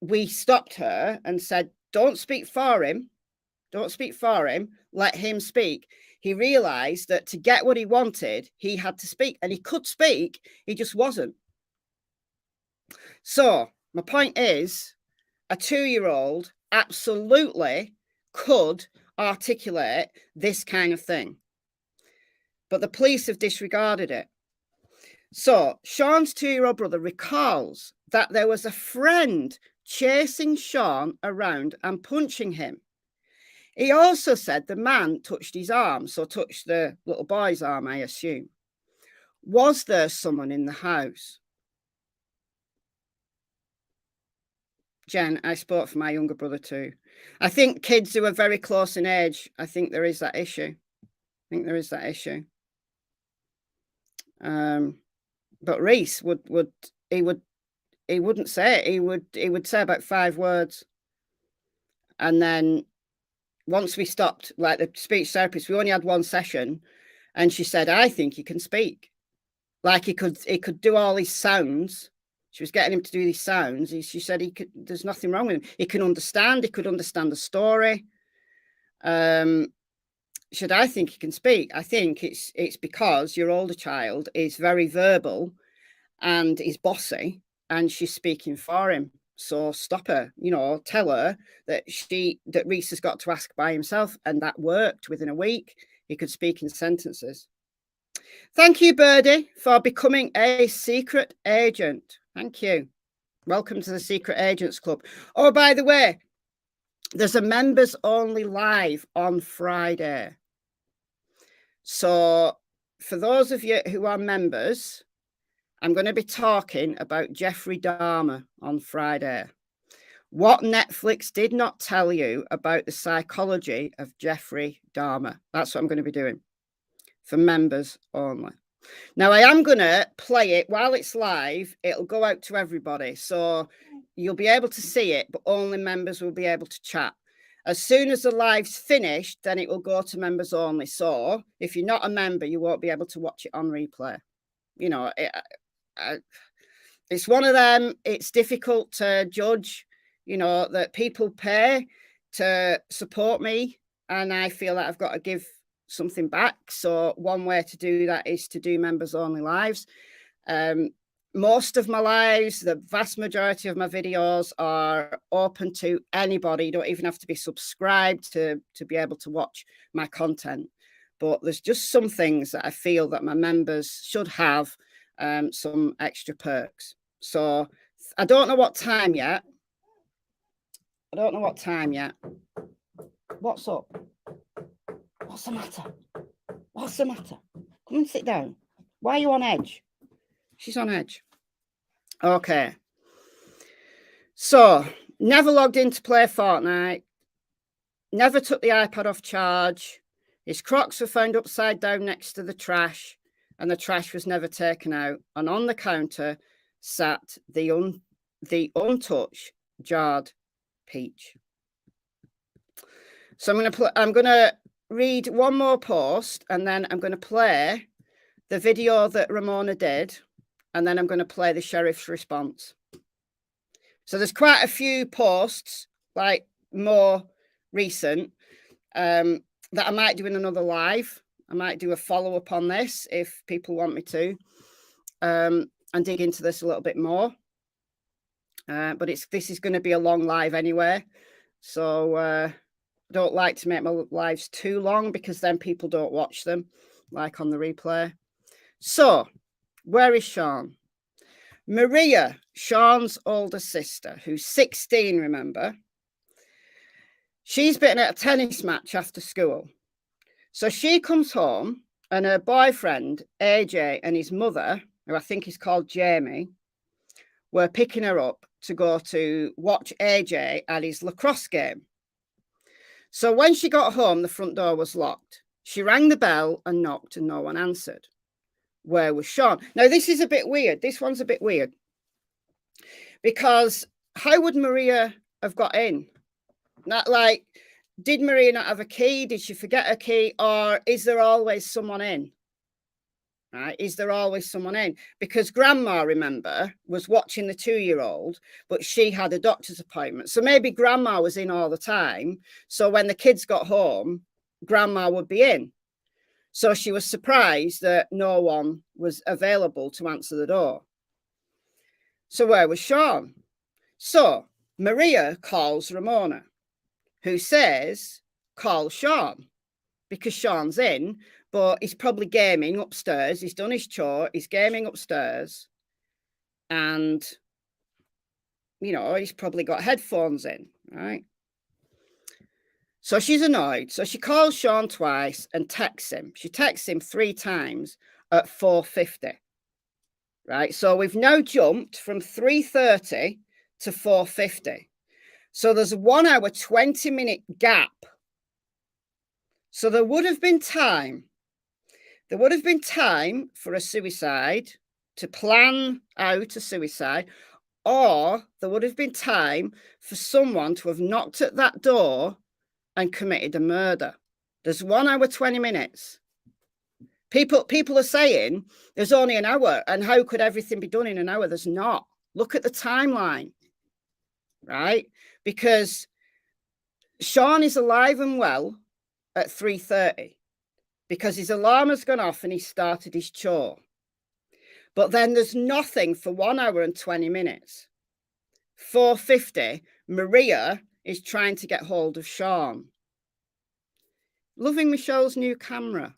we stopped her and said, don't speak for him, let him speak. He realized that to get what he wanted, he had to speak. And he could speak, he just wasn't. So my point is, a 2-year-old absolutely could articulate this kind of thing. But the police have disregarded it. So Sean's 2-year-old brother recalls that there was a friend chasing Sean around and punching him. He also said the man touched his arm, so touched the little boy's arm, I assume. Was there someone in the house? Jen, I spoke for my younger brother too. I think kids who are very close in age, I think there is that issue. But Reese wouldn't say it. He would say about 5 words. And then once we stopped, like the speech therapist, we only had one session, and she said, I think he can speak. Like he could do all these sounds. She was getting him to do these sounds. She said there's nothing wrong with him. He could understand the story. Should I think he can speak? I think it's because your older child is very verbal and is bossy, and she's speaking for him. So stop her, tell her that Reese has got to ask by himself. And that worked. Within a week, he could speak in sentences. Thank you, Birdie, for becoming a secret agent. Thank you. Welcome to the Secret Agents Club. Oh, by the way, there's a members only live on Friday. So for those of you who are members, I'm going to be talking about Jeffrey Dahmer on Friday. What Netflix did not tell you about the psychology of Jeffrey Dahmer. That's what I'm going to be doing for members only. Now, I am going to play it while it's live. It'll go out to everybody. So you'll be able to see it, but only members will be able to chat. As soon as the live's finished, then it will go to members only. So if you're not a member, you won't be able to watch it on replay. It's one of them. It's difficult to judge, that people pay to support me, and I feel that I've got to give something back. So one way to do that is to do members only lives. Most of my lives, the vast majority of my videos are open to anybody. You don't even have to be subscribed to be able to watch my content. But there's just some things that I feel that my members should have some extra perks. So I don't know what time yet. What's up? What's the matter? Come and sit down. Why are you on edge? She's on edge. Okay. So, never logged in to play Fortnite. Never took the iPad off charge. His Crocs were found upside down next to the trash, and the trash was never taken out. And on the counter sat the untouched jarred peach. So I'm going to read one more post, and then I'm going to play the video that Ramona did, and then I'm going to play the sheriff's response. So there's quite a few posts, like more recent, that I might do in another live. I might do a follow-up on this if people want me to, and dig into this a little bit more. But this is going to be a long live anyway. So I don't like to make my lives too long, because then people don't watch them, like on the replay. So, where is Sean? Maria, Sean's older sister, who's 16, remember? She's been at a tennis match after school. So she comes home, and her boyfriend, AJ, and his mother, who I think is called Jamie, were picking her up to go to watch AJ at his lacrosse game. So when she got home, the front door was locked. She rang the bell and knocked, and no one answered. Where was Sean? Now, this is a bit weird. This one's a bit weird. Because how would Maria have got in? Did Maria not have a key? Did she forget her key? Or is there always someone in? Right? Is there always someone in? Because Grandma, remember, was watching the 2-year-old, but she had a doctor's appointment. So maybe Grandma was in all the time. So when the kids got home, Grandma would be in. So she was surprised that no one was available to answer the door. So where was Sean? So Maria calls Ramona, who says, call Sean, because Sean's in, but he's probably gaming upstairs. He's done his chore. He's gaming upstairs. And, he's probably got headphones in, right? So she's annoyed. So she calls Sean twice and texts him. She texts him 3 times at 4:50, right? So we've now jumped from 3:30 to 4:50. So there's a 1 hour, 20-minute gap. So there would have been time. There would have been time for a suicide, to plan out a suicide, or there would have been time for someone to have knocked at that door and committed a murder. There's 1 hour, 20 minutes. People are saying there's only an hour, and how could everything be done in an hour? There's not. Look at the timeline, right? Because Sean is alive and well at 3:30 because his alarm has gone off and he started his chore. But then there's nothing for 1 hour and 20 minutes. 4:50, Maria is trying to get hold of Sean. Loving Michelle's new camera.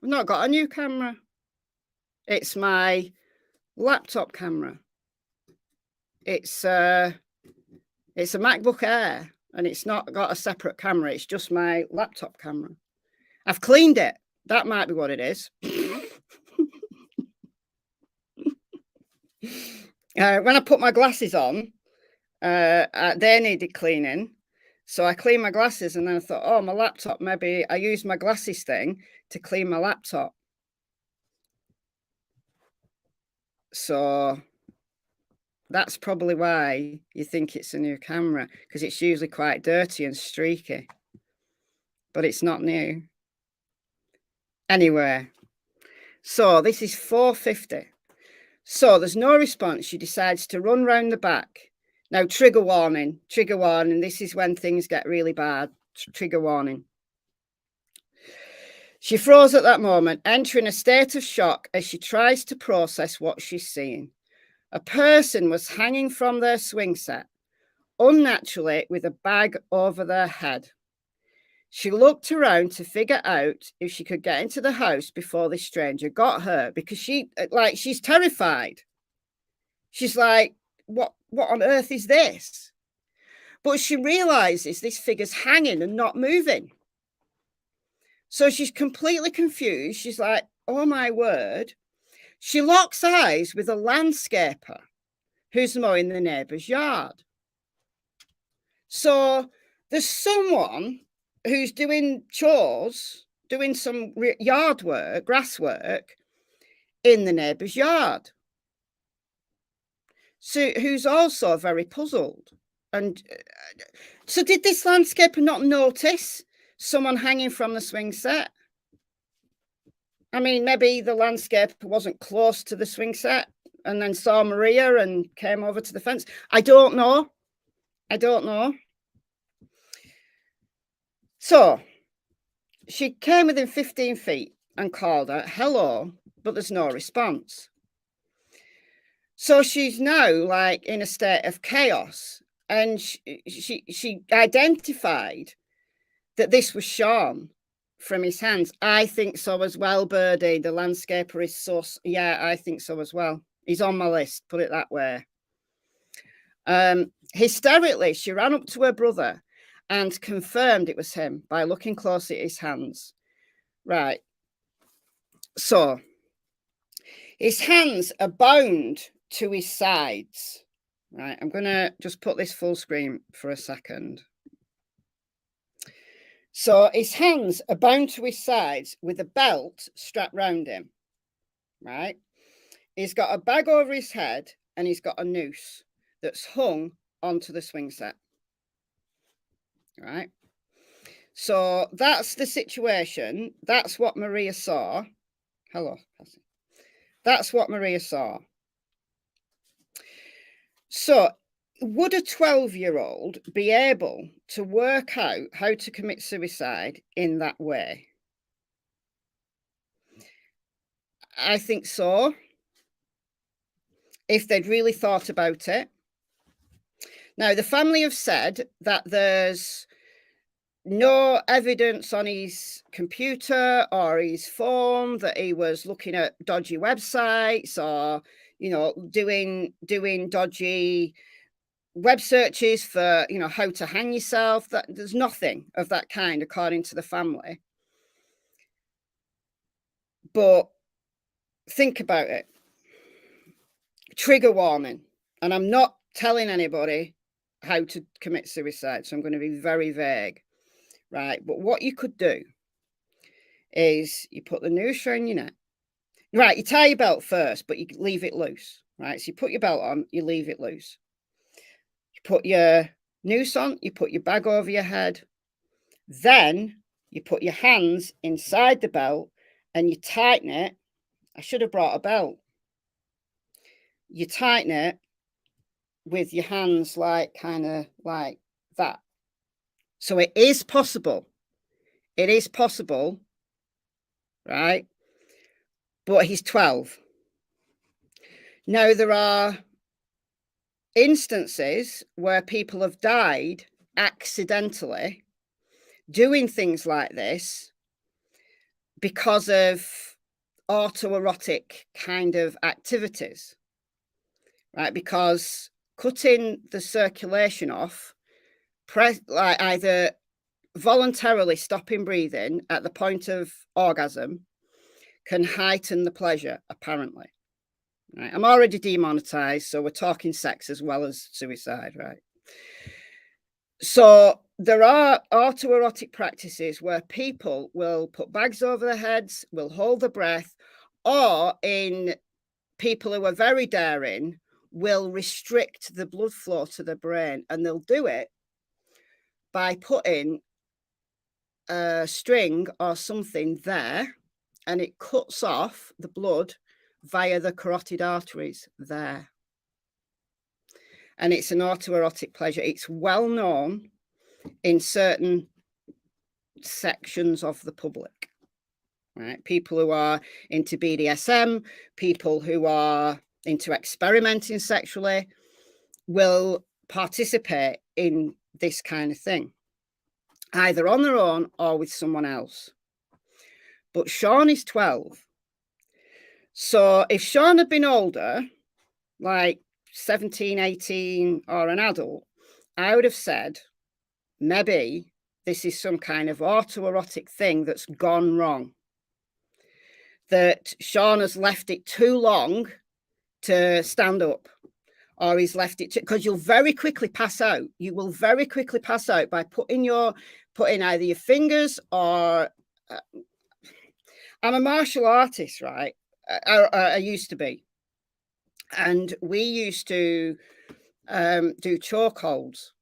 I've not got a new camera. It's my laptop camera. It's a MacBook Air, and it's not got a separate camera. It's just my laptop camera. I've cleaned it. That might be what it is. When I put my glasses on, they needed cleaning. So I cleaned my glasses, and then I thought, oh, my laptop, maybe I used my glasses thing to clean my laptop. So that's probably why you think it's a new camera, because it's usually quite dirty and streaky. But it's not new. Anyway, so this is 4:50. So there's no response. She decides to run round the back. Now, trigger warning. This is when things get really bad. Trigger warning. She froze at that moment, entering a state of shock as she tries to process what she's seeing. A person was hanging from their swing set, unnaturally with a bag over their head. She looked around to figure out if she could get into the house before this stranger got her, because she's terrified. She's like, what on earth is this? But she realizes this figure's hanging and not moving. So she's completely confused. She's like, oh my word. She locks eyes with a landscaper who's mowing the neighbour's yard. So there's someone who's doing chores, doing some yard work, grass work in the neighbour's yard. So who's also very puzzled. And so did this landscaper not notice someone hanging from the swing set? I mean, maybe the landscaper wasn't close to the swing set and then saw Maria and came over to the fence. I don't know. So she came within 15 feet and called her, hello, but there's no response. So she's now like in a state of chaos, and she identified that this was Sean from his hands. I think so as well, Birdie. The landscaper is sus. Yeah, I think so as well. He's on my list, put it that way. Hysterically, she ran up to her brother and confirmed it was him by looking closely at his hands. Right. So his hands are bound to his sides. Right. I'm going to just put this full screen for a second. So his hands are bound to his sides with a belt strapped round him. Right. He's got a bag over his head and he's got a noose that's hung onto the swing set. Right. So that's the situation. That's what Maria saw. Hello, Cassie. That's what Maria saw. So would a 12-year-old be able to work out how to commit suicide in that way? I think so. If they'd really thought about it. Now, the family have said that there's no evidence on his computer or his phone that he was looking at dodgy websites or, you know, doing dodgy web searches for, you know, how to hang yourself. That there's nothing of that kind, according to the family. But think about it. Trigger warning. And I'm not telling anybody how to commit suicide, so I'm going to be very vague. Right, but what you could do is you put the noose around your neck. Right, you tie your belt first, but you leave it loose. Right, so you put your belt on, you leave it loose. You put your noose on, you put your bag over your head, Then you put your hands inside the belt and you tighten it. I should have brought a belt. You tighten it with your hands like kind of like that. So it is possible. It is possible, right? But he's 12. Now, there are instances where people have died accidentally doing things like this because of autoerotic kind of activities, right? Because cutting the circulation off, like either voluntarily stopping breathing at the point of orgasm, can heighten the pleasure, apparently. Right? I'm already demonetized, so we're talking sex as well as suicide, right? So there are autoerotic practices where people will put bags over their heads, will hold their breath, or in people who are very daring, will restrict the blood flow to the brain, and they'll do it by putting a string or something there, and it cuts off the blood via the carotid arteries there. And it's an autoerotic pleasure. It's well known in certain sections of the public, right? People who are into BDSM, people who are into experimenting sexually will participate in this kind of thing, either on their own or with someone else. But Sean is 12. So if Sean had been older, like 17, 18, or an adult, I would have said, maybe this is some kind of autoerotic thing that's gone wrong. That Sean has left it too long to stand up, or he's left it because you'll very quickly pass out. You will very quickly pass out by putting either your fingers or I'm a martial artist, right? I used to be. And we used to do choke holds.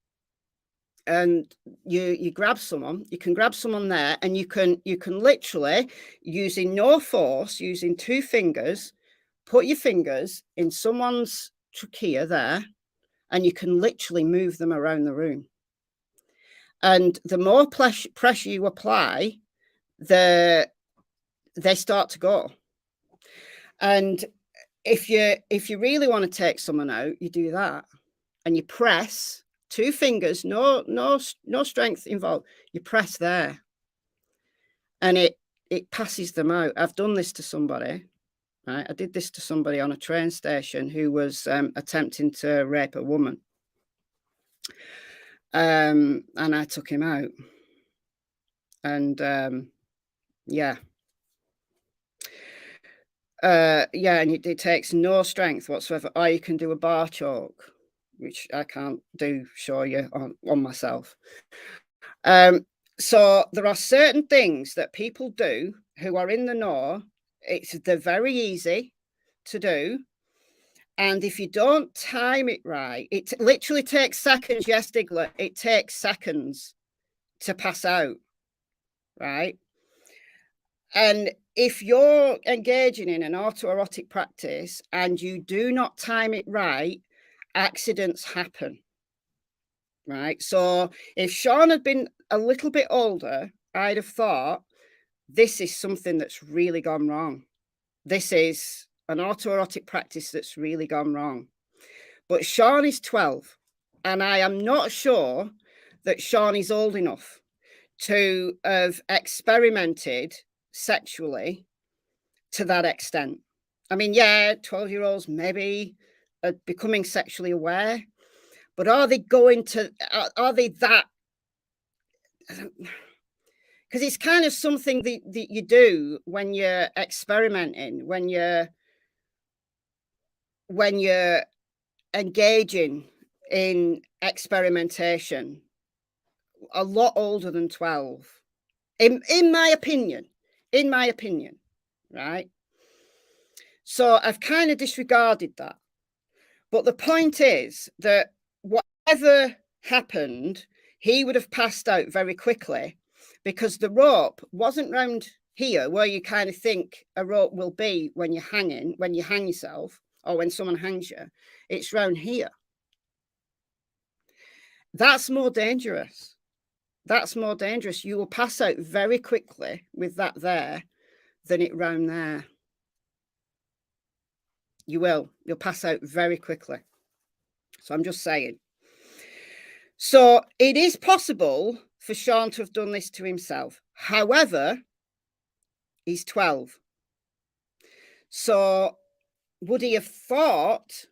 And you grab someone, you can grab someone there, and you can literally, using no force, using 2 fingers, put your fingers in someone's trachea there, and you can literally move them around the room. And the more pressure you apply, they start to go. And if you really want to take someone out, you do that, and you press 2 fingers, no strength involved. You press there, and it passes them out. I've done this to somebody, right? I did this to somebody on a train station who was attempting to rape a woman, and I took him out, and yeah, and it takes no strength whatsoever. Or you can do a bar choke, which I can't do, show you on myself. So there are certain things that people do who are in the know. They're very easy to do. And if you don't time it right, it literally takes seconds. Yes, Diggler, it takes seconds to pass out, right? And if you're engaging in an autoerotic practice and you do not time it right, accidents happen, right? So if Sean had been a little bit older, I'd have thought, this is something that's really gone wrong. This is an autoerotic practice that's really gone wrong. But Sean is 12, and I am not sure that Sean is old enough to have experimented sexually to that extent. I mean, yeah, 12-year-olds maybe are becoming sexually aware, but are they that? Because it's kind of something that you do when you're experimenting, when you're engaging in experimentation, a lot older than 12, in my opinion, right? So I've kind of disregarded that. But the point is that whatever happened, he would have passed out very quickly. because the rope wasn't round here where you kind of think a rope will be when you're hanging, when you hang yourself or when someone hangs you. It's round here. That's more dangerous. That's more dangerous. You will pass out very quickly with that there than it round there. You will. You'll pass out very quickly. So I'm just saying. So it is possible for Sean to have done this to himself. However, he's 12. So would he have thought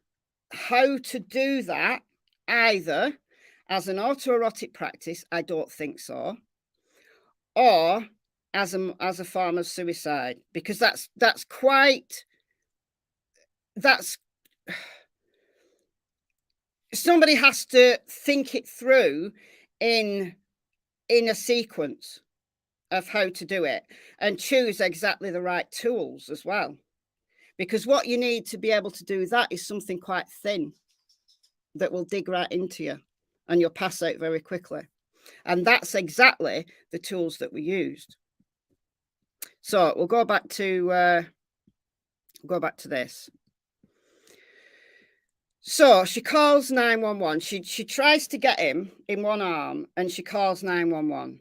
how to do that either as an autoerotic practice? I don't think so. Or as a form of suicide, because that's somebody has to think it through in a sequence of how to do it and choose exactly the right tools as well. Because what you need to be able to do that is something quite thin that will dig right into you and you'll pass out very quickly. And that's exactly the tools that we used. So we'll go back to this. So she calls 911. She tries to get him in one arm and she calls 911.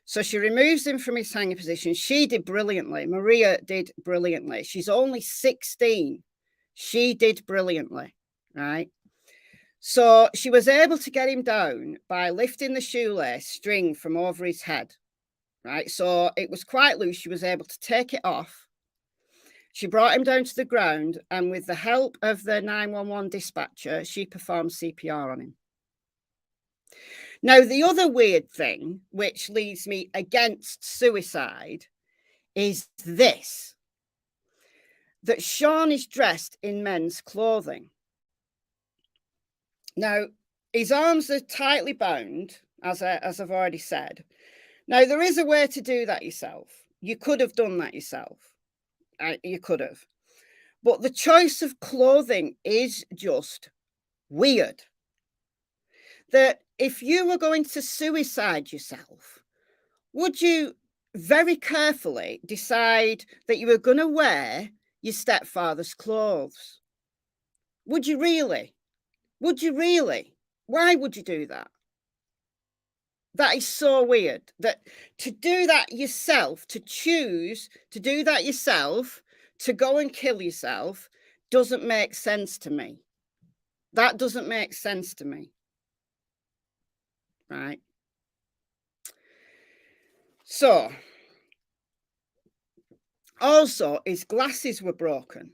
So she removes him from his hanging position. She did brilliantly. Maria did brilliantly. She's only 16. She did brilliantly, right? So she was able to get him down by lifting the shoelace string from over his head, right? So it was quite loose. She was able to take it off. She brought him down to the ground, and with the help of the 911 dispatcher, she performed CPR on him. Now, the other weird thing, which leads me against suicide, is this, that Sean is dressed in men's clothing. Now, his arms are tightly bound, as I've already said. Now, there is a way to do that yourself. You could have done that yourself. You could have. But the choice of clothing is just weird. That if you were going to suicide yourself, would you very carefully decide that you were going to wear your stepfather's clothes? Would you really? Would you really? Why would you do that? That is so weird. That to do that yourself, to choose to do that yourself, to go and kill yourself, doesn't make sense to me. That doesn't make sense to me. Right? So, also, his glasses were broken.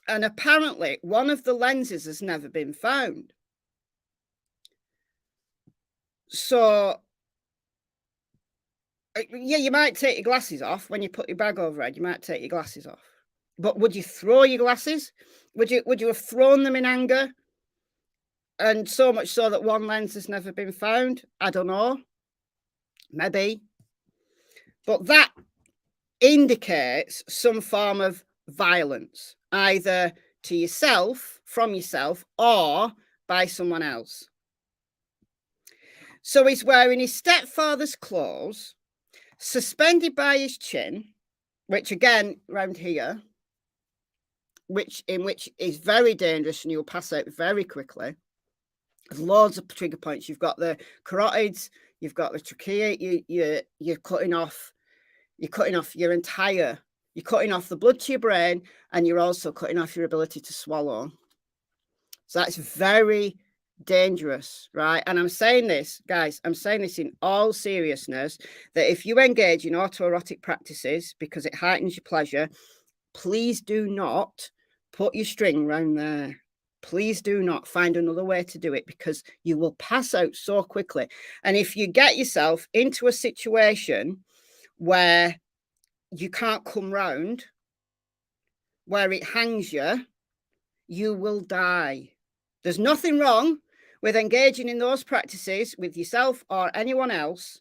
And apparently, one of the lenses has never been found. So, yeah, you might take your glasses off when you put your bag overhead. You might take your glasses off. But would you throw your glasses? Would you have thrown them in anger? And so much so that one lens has never been found? I don't know. Maybe. But that indicates some form of violence, either to yourself, from yourself, or by someone else. So he's wearing his stepfather's clothes, suspended by his chin, which again, round here, in which is very dangerous and you'll pass out very quickly. There's loads of trigger points. You've got the carotids, you've got the trachea, you're cutting off your entire, you're cutting off the blood to your brain, and you're also cutting off your ability to swallow. So that's very dangerous, right? And I'm saying this, guys, I'm saying this in all seriousness, that if you engage in autoerotic practices because it heightens your pleasure, please do not put your string around there. Please do not. Find another way to do it, because you will pass out so quickly. And if you get yourself into a situation where you can't come round, where it hangs you, you will die. There's nothing wrong with engaging in those practices with yourself or anyone else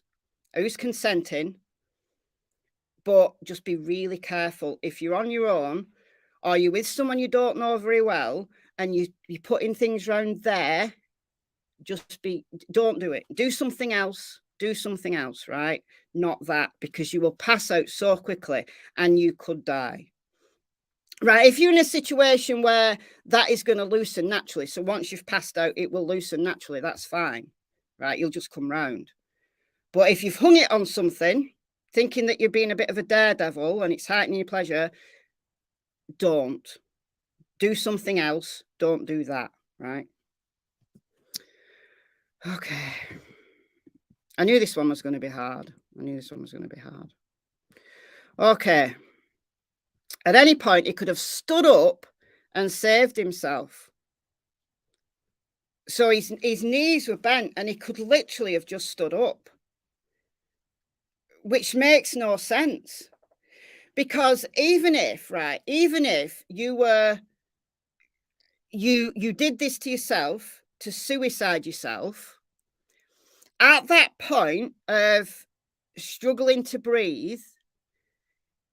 who's consenting, but just be really careful. If you're on your own or you're with someone you don't know very well and you're putting things around there, don't do it. Do something else. do something else, right? Not that, because you will pass out so quickly and you could die. Right, if you're in a situation where that is going to loosen naturally, so once you've passed out, it will loosen naturally, that's fine, right? You'll just come round. But if you've hung it on something, thinking that you're being a bit of a daredevil and it's heightening your pleasure, don't. Do something else. Don't do that, right? Okay. I knew this one was going to be hard. Okay. At any point, he could have stood up and saved himself. So his knees were bent and he could literally have just stood up, which makes no sense. Because even if you did this to yourself, to suicide yourself, at that point of struggling to breathe,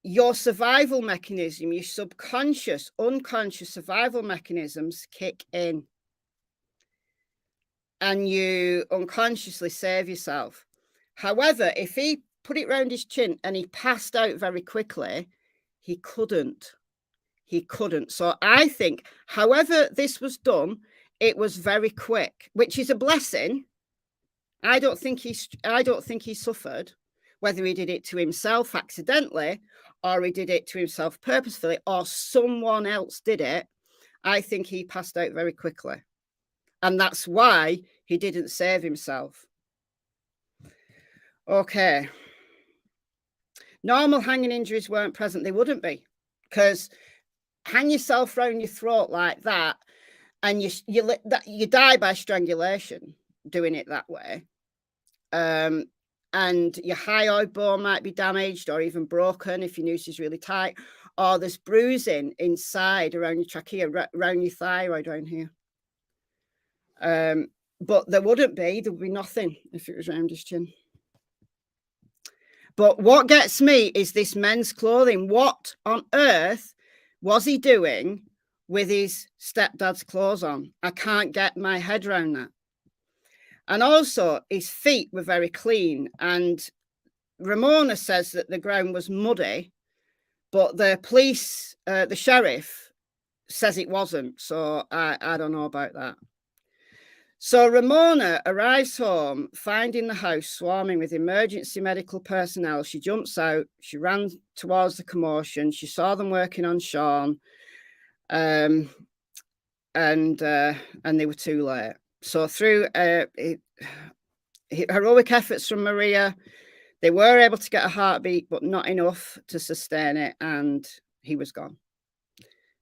your survival mechanism, your subconscious, unconscious survival mechanisms kick in. And you unconsciously save yourself. However, if he put it round his chin and he passed out very quickly, he couldn't. So I think, however this was done, it was very quick, which is a blessing. I don't think he suffered, whether he did it to himself accidentally or he did it to himself purposefully or someone else did it. I think he passed out very quickly. And that's why he didn't save himself. Okay. Normal hanging injuries weren't present. They wouldn't be, because hang yourself round your throat like that and you die by strangulation doing it that way. And your hyoid bone might be damaged or even broken if your noose is really tight, or there's bruising inside around your trachea, around your thyroid, around here. But there would be nothing if it was around his chin. But what gets me is this men's clothing. What on earth was he doing with his stepdad's clothes on? I can't get my head around that. And also, his feet were very clean. And Ramona says that the ground was muddy, but the police, the sheriff, says it wasn't. So I don't know about that. So Ramona arrives home, finding the house swarming with emergency medical personnel. She jumps out. She ran towards the commotion. She saw them working on Sean, and they were too late. So through heroic efforts from Maria, they were able to get a heartbeat, but not enough to sustain it, and he was gone.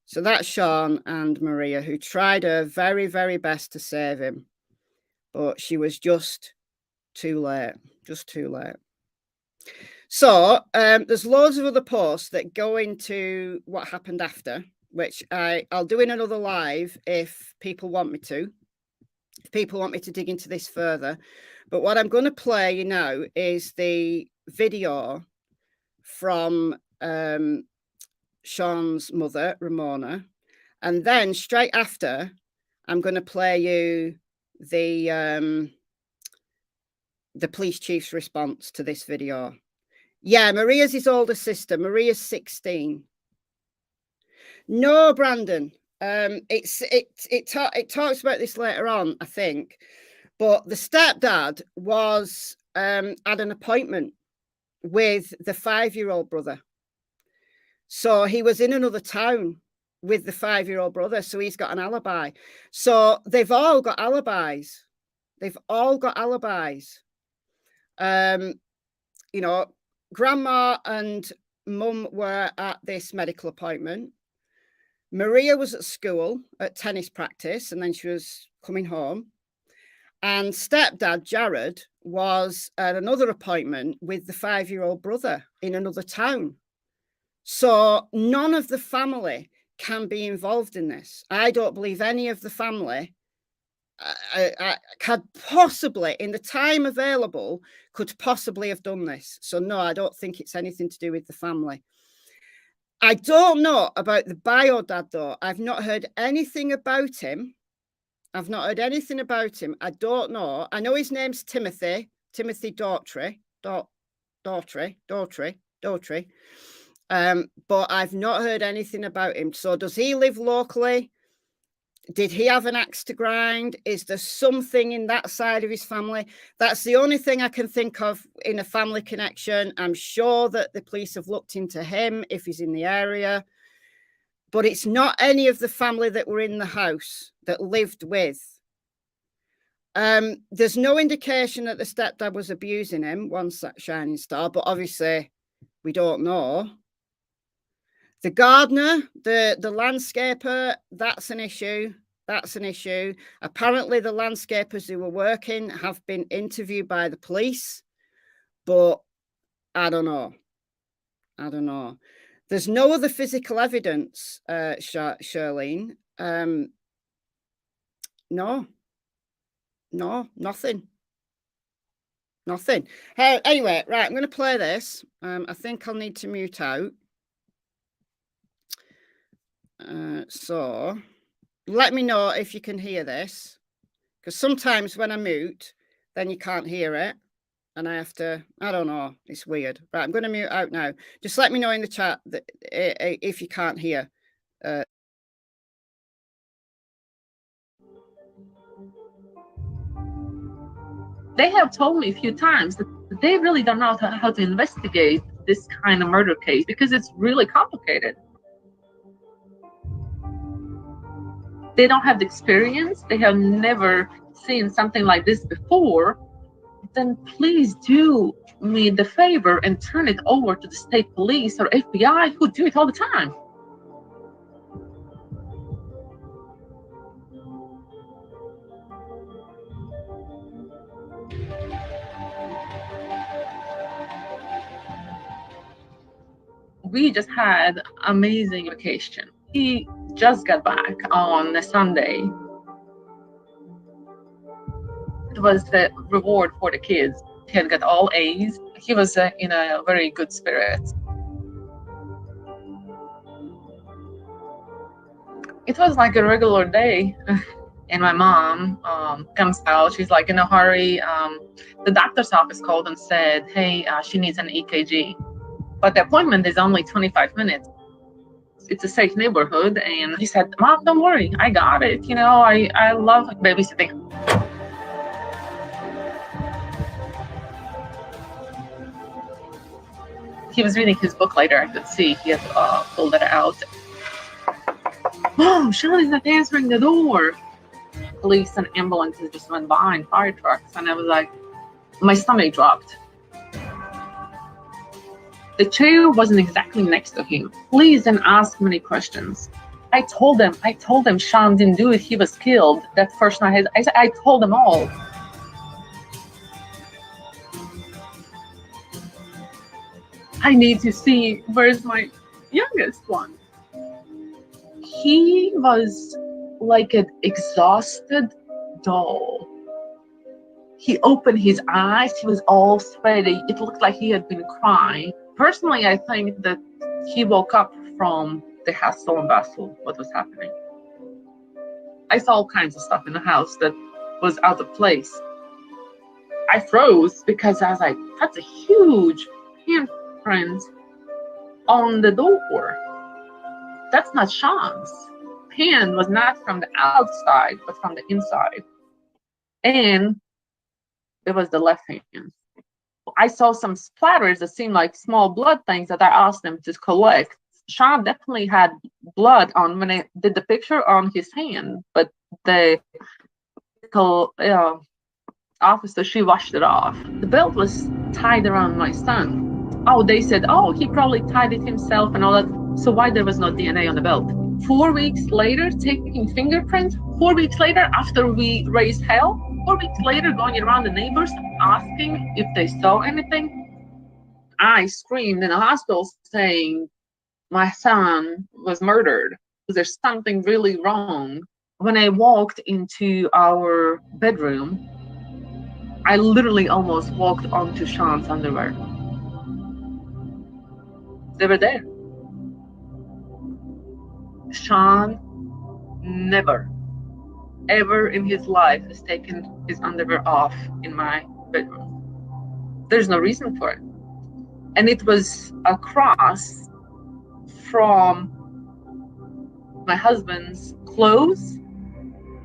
So that's Sean and Maria, who tried her very, very best to save him. But she was just too late. So there's loads of other posts that go into what happened after, which I'll do in another live if people want me to. If people want me to dig into this further. But what I'm going to play now is the video from Sean's mother, Ramona. And then straight after, I'm going to play you the police chief's response to this video. Yeah, Maria's his older sister. Maria's 16. No, Brandon. It talks about this later on, I think. But the stepdad was at an appointment with the 5-year-old brother. So he was in another town with the 5-year-old brother. So he's got an alibi. So they've all got alibis. You know, grandma and mum were at this medical appointment. Maria was at school at tennis practice, and then she was coming home. And stepdad, Jared, was at another appointment with the 5-year-old brother in another town. So none of the family can be involved in this. I don't believe any of the family could possibly, in the time available, could possibly have done this. So no, I don't think it's anything to do with the family. I don't know about the bio dad, though. I've not heard anything about him. I don't know. I know his name's Timothy, Timothy Daugherty. But I've not heard anything about him. So does he live locally? Did he have an axe to grind? Is there something in that side of his family? That's the only thing I can think of in a family connection. I'm sure that the police have looked into him if he's in the area. But it's not any of the family that were in the house that lived with. There's no indication that the stepdad was abusing him, once that shining star, but obviously we don't know. The gardener, the landscaper, that's an issue. That's an issue. Apparently the landscapers who were working have been interviewed by the police, but I don't know. I don't know. There's no other physical evidence, Charlene. No, nothing. Nothing. Anyway, right, I'm going to play this. I think I'll need to mute out. So let me know if you can hear this, because sometimes when I mute, then you can't hear it. And I have to, I don't know, it's weird. Right, I'm going to mute out now. Just let me know in the chat that if you can't hear. They have told me a few times that they really don't know how to investigate this kind of murder case because it's really complicated. They don't have the experience. They have never seen something like this before. Then please do me the favor and turn it over to the state police or FBI, who do it all the time. We just had amazing vacation. He just got back on a Sunday. It was the reward for the kids. He had got all A's. He was in a very good spirit. It was like a regular day. And my mom comes out. She's like in a hurry. The doctor's office called and said, hey, she needs an EKG. But the appointment is only 25 minutes. It's a safe neighborhood. And he said, Mom, don't worry. I got it. You know, I love babysitting. He was reading his book later. I could see he had pulled it out. Mom, Shirley's not answering the door. Police and ambulances just went by and fire trucks. And I was like, my stomach dropped. The chair wasn't exactly next to him. Please didn't ask many questions. I told them Sean didn't do it. He was killed that first night. I told them all. I need to see where's my youngest one. He was like an exhausted doll. He opened his eyes. He was all sweaty. It looked like he had been crying. Personally, I think that he woke up from the hustle and bustle, what was happening. I saw all kinds of stuff in the house that was out of place. I froze because I was like, that's a huge handprint on the door. That's not Sean's. Hand was not from the outside, but from the inside. And it was the left hand. I saw some splatters that seemed like small blood things that I asked them to collect. Sean definitely had blood on when I did the picture on his hand, but the officer, she washed it off. The belt was tied around my son. Oh, they said, oh, he probably tied it himself and all that. So why there was no DNA on the belt? 4 weeks later, taking fingerprints. 4 weeks later, after we raised hell. 4 weeks later, going around the neighbors, asking if they saw anything. I screamed in the hospital saying, my son was murdered. There's something really wrong. When I walked into our bedroom, I literally almost walked onto Sean's underwear. They were there. Sean never, ever in his life has taken his underwear off in my bedroom. There's no reason for it. And it was across from my husband's clothes,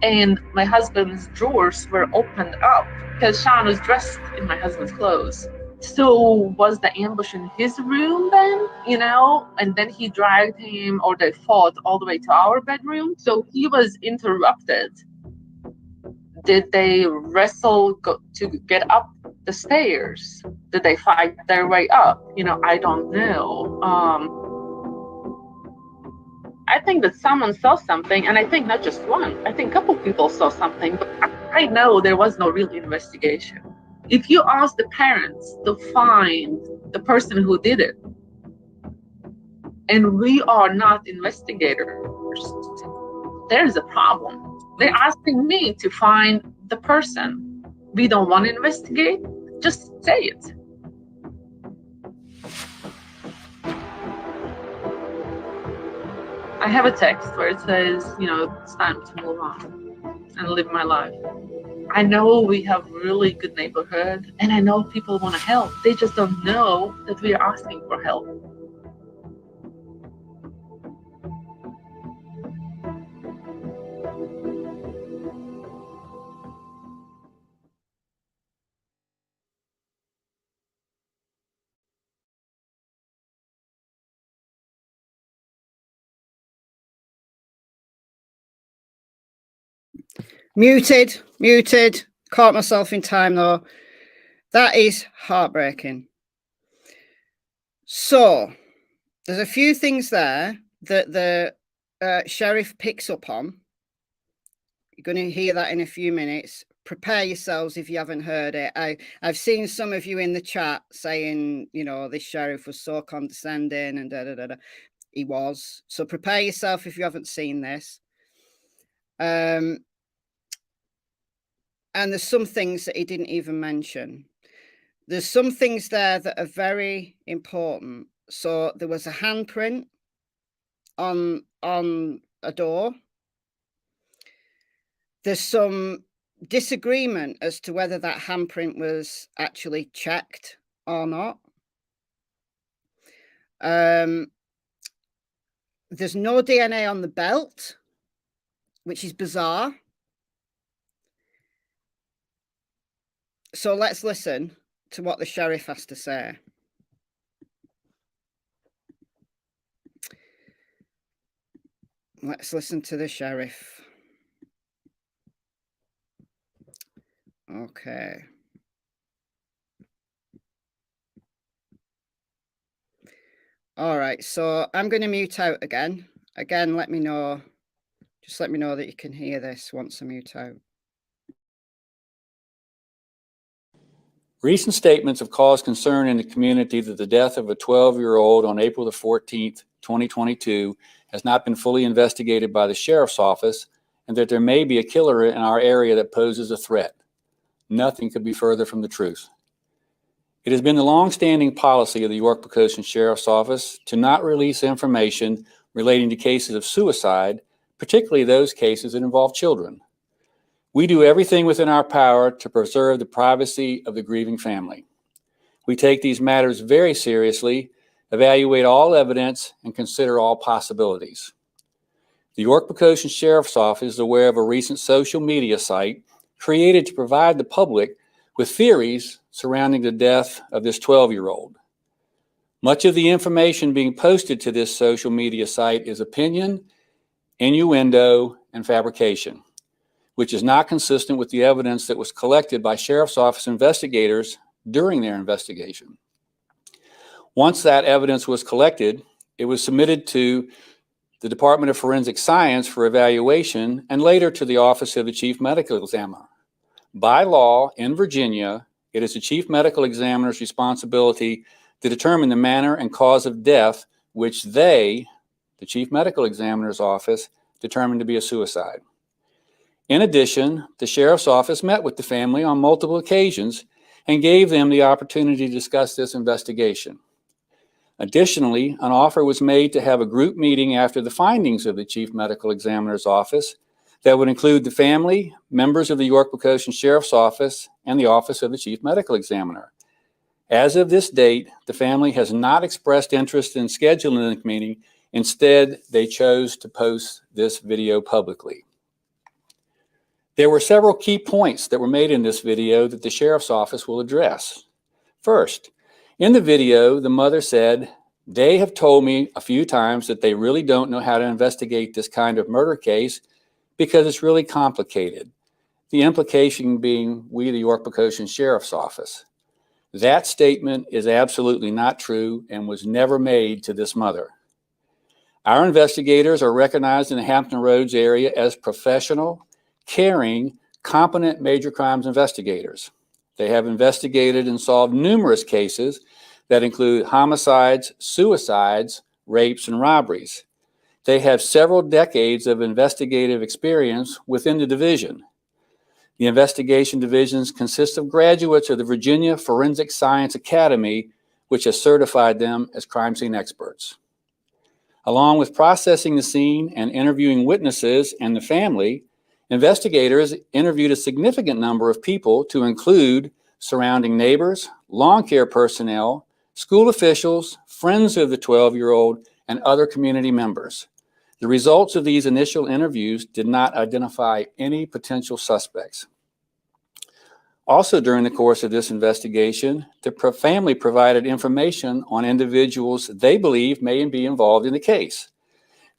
and my husband's drawers were opened up because Sean was dressed in my husband's clothes. So was the ambush in his room then, you know? And then he dragged him, or they fought all the way to our bedroom. So he was interrupted. Did they wrestle to get up the stairs? Did they fight their way up? You know, I don't know. I think that someone saw something, and I think not just one. I think a couple people saw something, but I know there was no real investigation. If you ask the parents to find the person who did it, and we are not investigators, there's a problem. They're asking me to find the person. We don't want to investigate, just say it. I have a text where it says, you know, it's time to move on and live my life. I know we have really good neighborhood, and I know people want to help. They just don't know that we are asking for help. Muted. Caught myself in time though. That is heartbreaking. So there's a few things there that the sheriff picks up on. You're going to hear that in a few minutes. Prepare yourselves if you haven't heard it. I've seen some of you in the chat saying, you know, this sheriff was so condescending and da da da da. He was. So prepare yourself if you haven't seen this. And there's some things that he didn't even mention. There's some things there that are very important. So there was a handprint on a door. There's some disagreement as to whether that handprint was actually checked or not. There's no DNA on the belt, which is bizarre. So let's listen to what the sheriff has to say. Let's listen to the sheriff. Okay. All right, so I'm going to mute out again. Again, let me know. Just let me know that you can hear this once I mute out. Recent statements have caused concern in the community that the death of a 12-year-old on April the 14th, 2022 has not been fully investigated by the sheriff's office, and that there may be a killer in our area that poses a threat. Nothing could be further from the truth. It has been the long-standing policy of the York Poquoson Sheriff's Office to not release information relating to cases of suicide, particularly those cases that involve children. We do everything within our power to preserve the privacy of the grieving family. We take these matters very seriously, evaluate all evidence, and consider all possibilities. The York Poquoson Sheriff's Office is aware of a recent social media site created to provide the public with theories surrounding the death of this 12-year-old. Much of the information being posted to this social media site is opinion, innuendo, and fabrication, which is not consistent with the evidence that was collected by Sheriff's Office investigators during their investigation. Once that evidence was collected, it was submitted to the Department of Forensic Science for evaluation and later to the Office of the Chief Medical Examiner. By law in Virginia, it is the Chief Medical Examiner's responsibility to determine the manner and cause of death which they, the Chief Medical Examiner's Office, determined to be a suicide. In addition, the Sheriff's Office met with the family on multiple occasions and gave them the opportunity to discuss this investigation. Additionally, an offer was made to have a group meeting after the findings of the Chief Medical Examiner's Office that would include the family, members of the York Poquoson Sheriff's Office, and the Office of the Chief Medical Examiner. As of this date, the family has not expressed interest in scheduling the meeting. Instead, they chose to post this video publicly. There were several key points that were made in this video that the sheriff's office will address. First, in the video, the mother said, "They have told me a few times that they really don't know how to investigate this kind of murder case because it's really complicated." The implication being we, the York Pecoshin Sheriff's Office. That statement is absolutely not true and was never made to this mother. Our investigators are recognized in the Hampton Roads area as professional, caring, competent major crimes investigators. They have investigated and solved numerous cases that include homicides, suicides, rapes, and robberies. They have several decades of investigative experience within the division. The investigation divisions consist of graduates of the Virginia Forensic Science Academy, which has certified them as crime scene experts. Along with processing the scene and interviewing witnesses and the family, investigators interviewed a significant number of people to include surrounding neighbors, lawn care personnel, school officials, friends of the 12-year-old, and other community members. The results of these initial interviews did not identify any potential suspects. Also during the course of this investigation, the family provided information on individuals they believe may be involved in the case.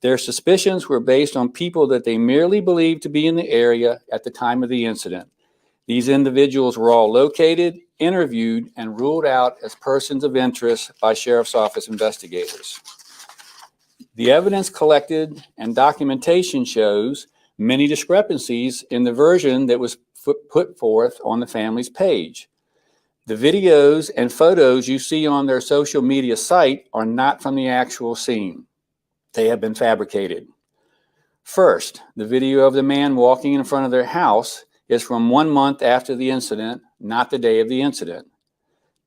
Their suspicions were based on people that they merely believed to be in the area at the time of the incident. These individuals were all located, interviewed, and ruled out as persons of interest by Sheriff's Office investigators. The evidence collected and documentation shows many discrepancies in the version that was put forth on the family's page. The videos and photos you see on their social media site are not from the actual scene. They have been fabricated. First, the video of the man walking in front of their house is from 1 month after the incident, not the day of the incident.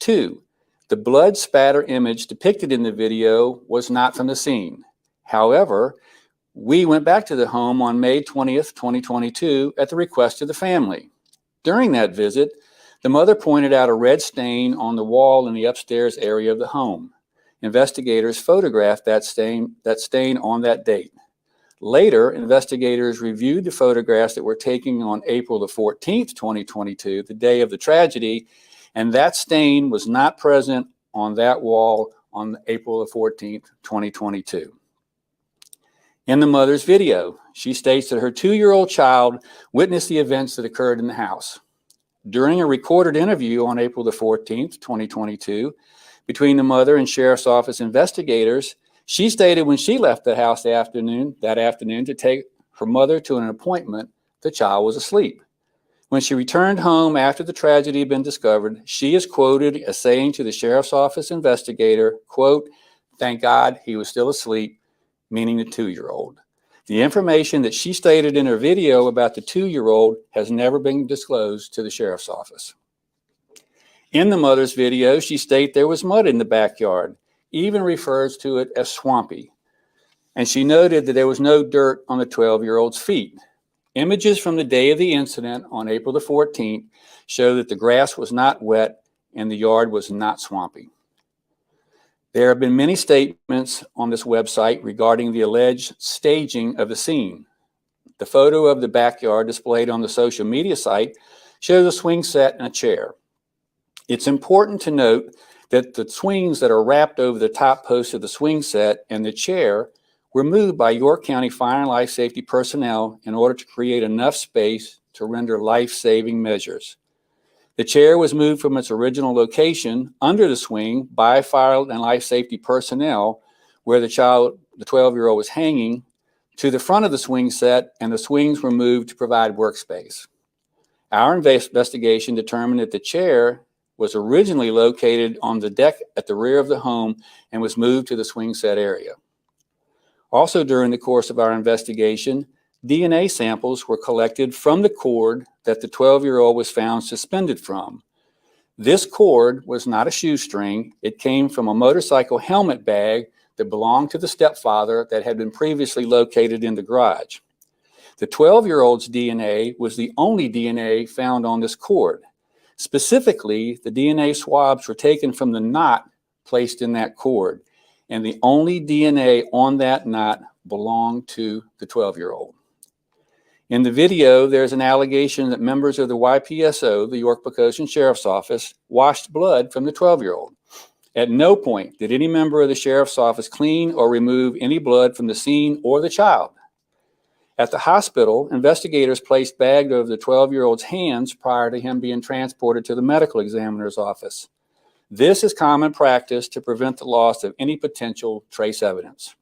2, the blood spatter image depicted in the video was not from the scene. However, we went back to the home on May 20th, 2022 at the request of the family. During that visit, the mother pointed out a red stain on the wall in the upstairs area of the home. Investigators photographed that stain on that date. Later, investigators reviewed the photographs that were taken on April the 14th, 2022, the day of the tragedy, and that stain was not present on that wall on April the 14th, 2022. In the mother's video, she states that her 2-year-old child witnessed the events that occurred in the house. During a recorded interview on April the 14th, 2022, between the mother and Sheriff's Office investigators, she stated when she left the house that afternoon to take her mother to an appointment, the child was asleep. When she returned home after the tragedy had been discovered, she is quoted as saying to the Sheriff's Office investigator, quote, "Thank God he was still asleep," meaning the 2-year-old. The information that she stated in her video about the 2-year-old has never been disclosed to the Sheriff's Office. In the mother's video, she states there was mud in the backyard, even refers to it as swampy. And she noted that there was no dirt on the 12-year-old's feet. Images from the day of the incident on April the 14th show that the grass was not wet and the yard was not swampy. There have been many statements on this website regarding the alleged staging of the scene. The photo of the backyard displayed on the social media site shows a swing set and a chair. It's important to note that the swings that are wrapped over the top post of the swing set and the chair were moved by York County Fire and Life Safety personnel in order to create enough space to render life-saving measures. The chair was moved from its original location under the swing by Fire and Life Safety personnel where the 12-year-old was hanging, to the front of the swing set, and the swings were moved to provide workspace. Our investigation determined that the chair was originally located on the deck at the rear of the home and was moved to the swing set area. Also during the course of our investigation, DNA samples were collected from the cord that the 12-year-old was found suspended from. This cord was not a shoestring. It came from a motorcycle helmet bag that belonged to the stepfather that had been previously located in the garage. The 12-year-old's DNA was the only DNA found on this cord. Specifically, the DNA swabs were taken from the knot placed in that cord, and the only DNA on that knot belonged to the 12-year-old. In the video, there's an allegation that members of the YPSO, the York Poquoson Sheriff's Office, washed blood from the 12-year-old. At no point did any member of the Sheriff's Office clean or remove any blood from the scene or the child. At the hospital, investigators placed bags over the 12-year-old's hands prior to him being transported to the medical examiner's office. This is common practice to prevent the loss of any potential trace evidence.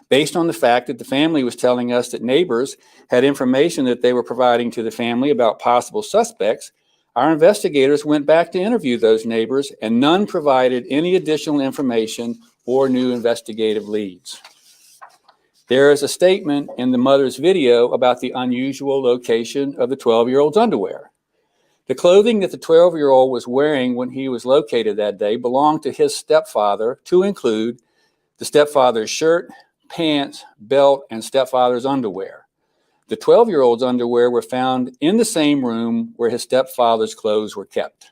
Based on the fact that the family was telling us that neighbors had information that they were providing to the family about possible suspects, our investigators went back to interview those neighbors, and none provided any additional information or new investigative leads. There is a statement in the mother's video about the unusual location of the 12-year-old's underwear. The clothing that the 12-year-old was wearing when he was located that day belonged to his stepfather, to include the stepfather's shirt, pants, belt, and stepfather's underwear. The 12-year-old's underwear were found in the same room where his stepfather's clothes were kept.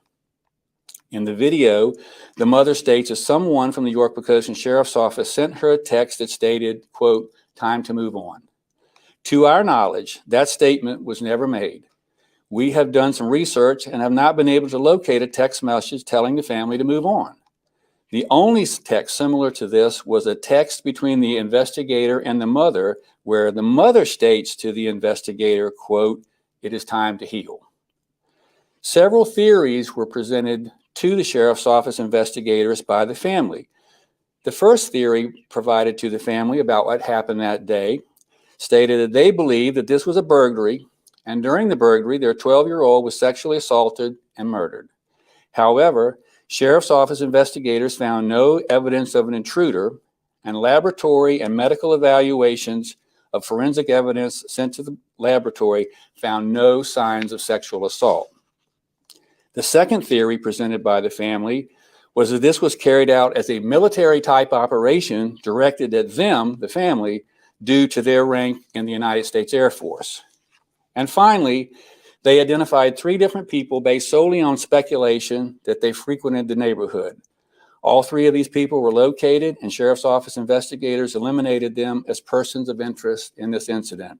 In the video, the mother states that someone from the York Poquoson Sheriff's Office sent her a text that stated, quote, "Time to move on." To our knowledge, that statement was never made. We have done some research and have not been able to locate a text message telling the family to move on. The only text similar to this was a text between the investigator and the mother, where the mother states to the investigator, quote, "It is time to heal." Several theories were presented to the Sheriff's Office investigators by the family. The first theory provided to the family about what happened that day stated that they believed that this was a burglary, and during the burglary, their 12-year-old was sexually assaulted and murdered. However, Sheriff's Office investigators found no evidence of an intruder, and laboratory and medical evaluations of forensic evidence sent to the laboratory found no signs of sexual assault. The second theory presented by the family was that this was carried out as a military-type operation directed at them, the family, due to their rank in the United States Air Force. And finally, they identified 3 different people based solely on speculation that they frequented the neighborhood. All 3 of these people were located, and Sheriff's Office investigators eliminated them as persons of interest in this incident.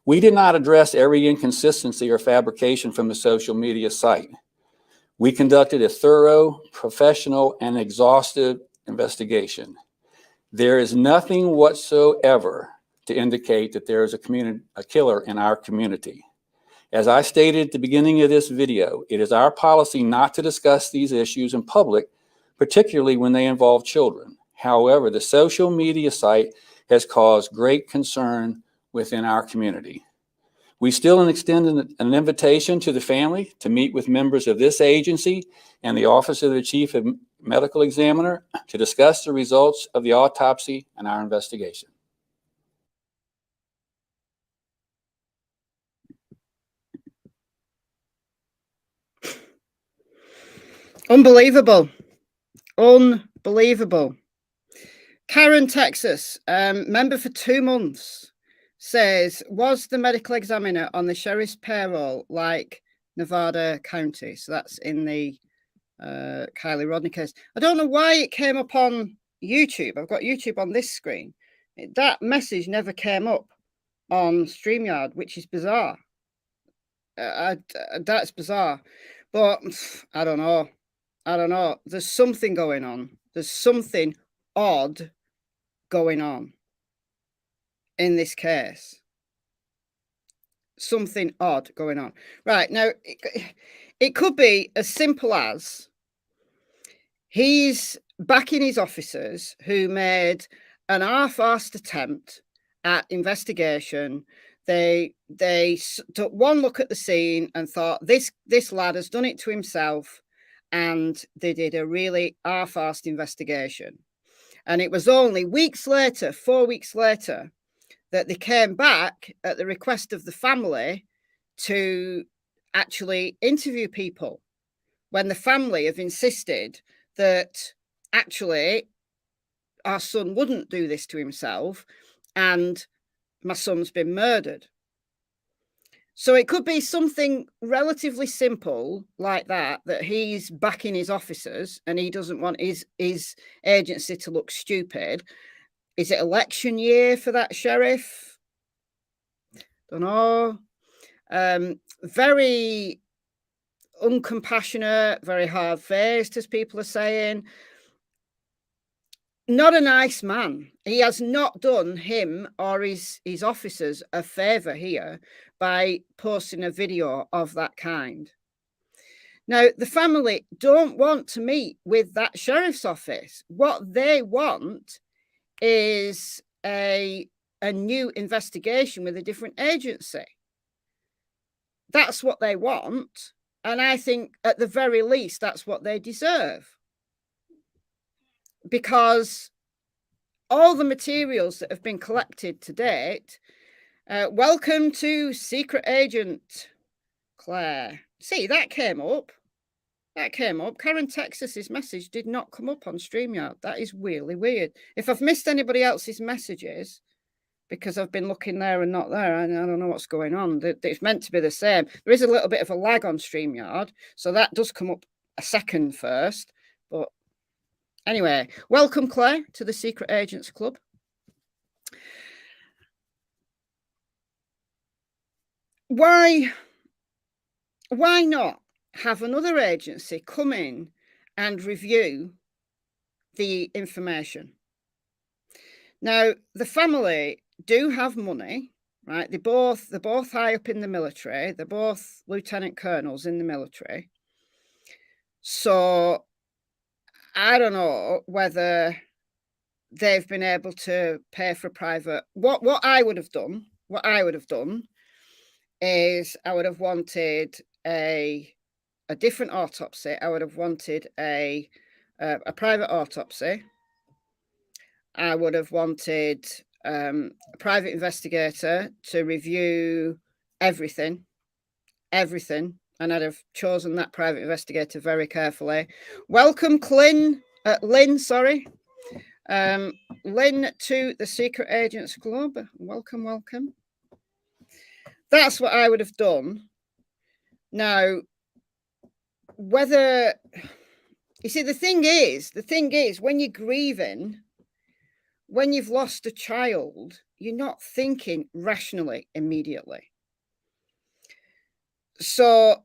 We did not address every inconsistency or fabrication from the social media site. We conducted a thorough, professional, and exhaustive investigation. There is nothing whatsoever to indicate that there is a killer in our community. As I stated at the beginning of this video, it is our policy not to discuss these issues in public, particularly when they involve children. However, the social media site has caused great concern within our community. We still extend an invitation to the family to meet with members of this agency and the Office of the Chief Medical Examiner to discuss the results of the autopsy and our investigation. Unbelievable. Unbelievable. Karen, Texas, member for 2 months, says, was the medical examiner on the sheriff's payroll like Nevada County? So that's in the Kylie Rodney case. I don't know why it came up on YouTube. I've got YouTube on this screen. That message never came up on StreamYard, which is bizarre. That's bizarre. But I don't know. I don't know. There's something going on. There's something odd going on in this case. Something odd going on. Right. Now, it could be as simple as he's backing his officers who made an half-assed attempt at investigation. They took one look at the scene and thought, this lad has done it to himself. And they did a really half-assed investigation. And it was only weeks later, 4 weeks later, that they came back at the request of the family to actually interview people, when the family have insisted that actually our son wouldn't do this to himself and my son's been murdered. So it could be something relatively simple like that he's backing his officers and he doesn't want his agency to look stupid. Is it election year for that sheriff? Don't know. Very uncompassionate, very hard-faced, as people are saying. Not a nice man. He has not done him or his officers a favour here by posting a video of that kind. Now, the family don't want to meet with that sheriff's office. What they want is a new investigation with a different agency. That's what they want. And I think at the very least, that's what they deserve. Because all the materials that have been collected to date, welcome to Secret Agent Claire. See, that came up. That came up. Karen Texas's message did not come up on StreamYard. That is really weird. If I've missed anybody else's messages, because I've been looking there and not there, and I don't know what's going on. It's meant to be the same. There is a little bit of a lag on StreamYard, so that does come up a second first. But anyway, welcome, Claire, to the Secret Agents Club. Why not have another agency come in and review the information? Now, the family do have money, right? They're both high up in the military. They're both lieutenant colonels in the military. So I don't know whether they've been able to pay for private. What I would have done is I would have wanted a different autopsy. I would have wanted a private autopsy. I would have wanted a private investigator to review everything, and I'd have chosen that private investigator very carefully. Welcome, Lynn, Lynn to the Secret Agents Club. Welcome. That's what I would have done. Now, whether, you see, the thing is, when you're grieving, when you've lost a child, you're not thinking rationally immediately. So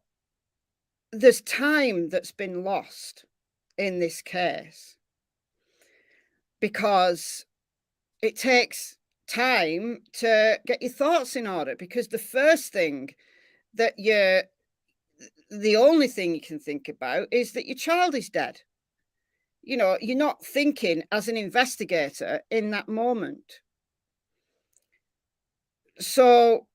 there's time that's been lost in this case because it takes time to get your thoughts in order, because the first thing that the only thing you can think about is that your child is dead. You know, you're not thinking as an investigator in that moment. So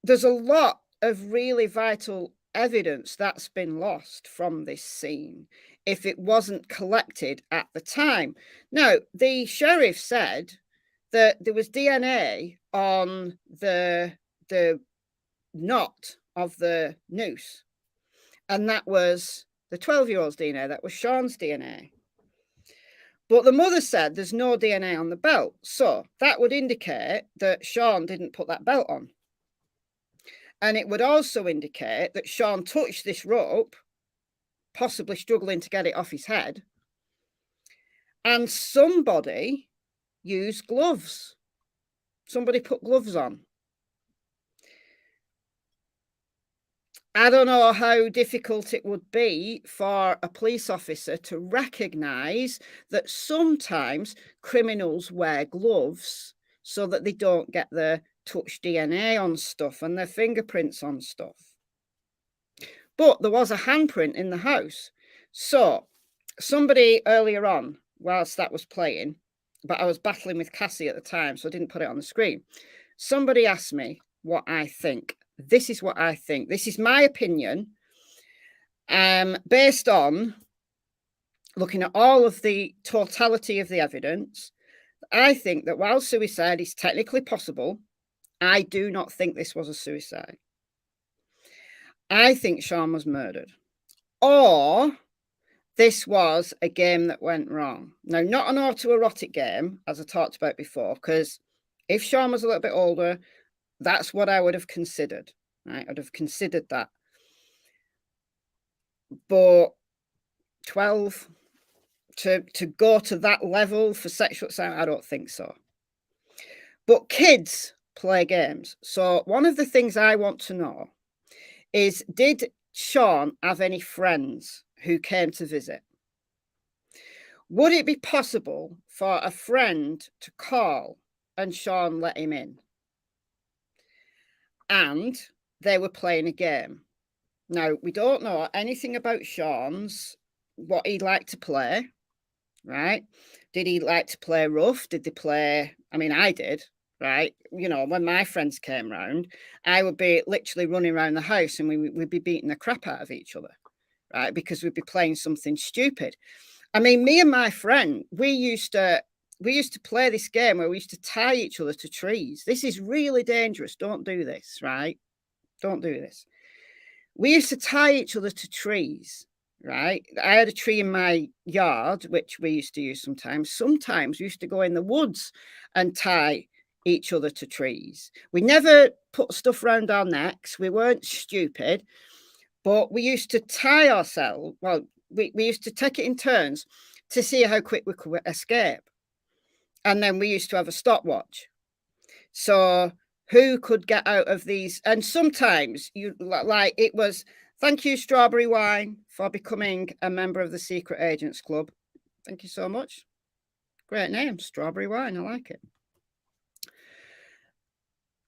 there's a lot of really vital evidence that's been lost from this scene if it wasn't collected at the time. Now, the sheriff said that there was DNA on the knot of the noose, and that was the 12-year-old's DNA. That was Sean's DNA. But the mother said there's no DNA on the belt. So that would indicate that Sean didn't put that belt on. And it would also indicate that Sean touched this rope, possibly struggling to get it off his head. And somebody used gloves. Somebody put gloves on. I don't know how difficult it would be for a police officer to recognise that sometimes criminals wear gloves so that they don't get their touch DNA on stuff and their fingerprints on stuff. But there was a handprint in the house. So somebody earlier on, whilst that was playing, but I was battling with Cassie at the time, so I didn't put it on the screen. Somebody asked me what I think. This is what I think. This is my opinion, based on looking at all of the totality of the evidence. I think that while suicide is technically possible, I do not think this was a suicide. I think Sean was murdered, or this was a game that went wrong. Now, not an autoerotic game, as I talked about before, because if Sean was a little bit older, that's what I would have considered. right? I'd have considered that. But 12 to go to that level for sexual assault, I don't think so. But kids play games. So one of the things I want to know is, did Sean have any friends who came to visit? Would it be possible for a friend to call and Sean let him in? And they were playing a game. Now, we don't know anything about Sean's, what he'd like to play, right? Did he like to play rough? Did they play? I mean, I did, right? You know, when my friends came round, I would be literally running around the house and we'd be beating the crap out of each other, right? Because we'd be playing something stupid. I mean, me and my friend, we used to play this game where we used to tie each other to trees. This is really dangerous. Don't do this, right? Don't do this. We used to tie each other to trees, right? I had a tree in my yard, which we used to use sometimes. Sometimes we used to go in the woods and tie each other to trees. We never put stuff around our necks. We weren't stupid, but we used to tie ourselves. Well, we used to take it in turns to see how quick we could escape. And then we used to have a stopwatch. So who could get out of these? And sometimes you like, it was, thank you, Strawberry Wine, for becoming a member of the Secret Agents Club. Thank you so much. Great name, Strawberry Wine. I like it.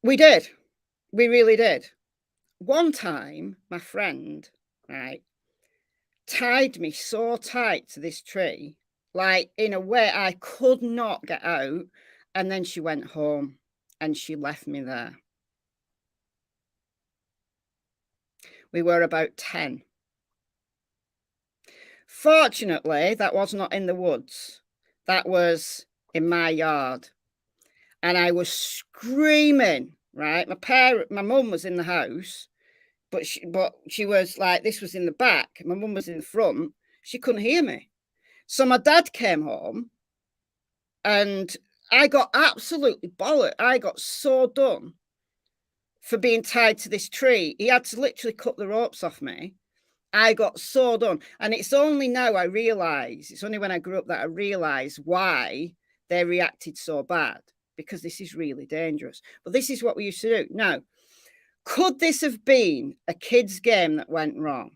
We did. We really did. One time, my friend, right, tied me so tight to this tree, like in a way I could not get out. And then she went home and she left me there. We were about 10. Fortunately, that was not in the woods. That was in my yard. And I was screaming, right? My mum was in the house, but she was like, this was in the back. My mum was in the front. She couldn't hear me. So my dad came home and I got absolutely bollocked. I got so done for being tied to this tree. He had to literally cut the ropes off me. I got so done. And it's only now I realise, it's only when I grew up that I realised why they reacted so bad, because this is really dangerous. But this is what we used to do. Now, could this have been a kid's game that went wrong?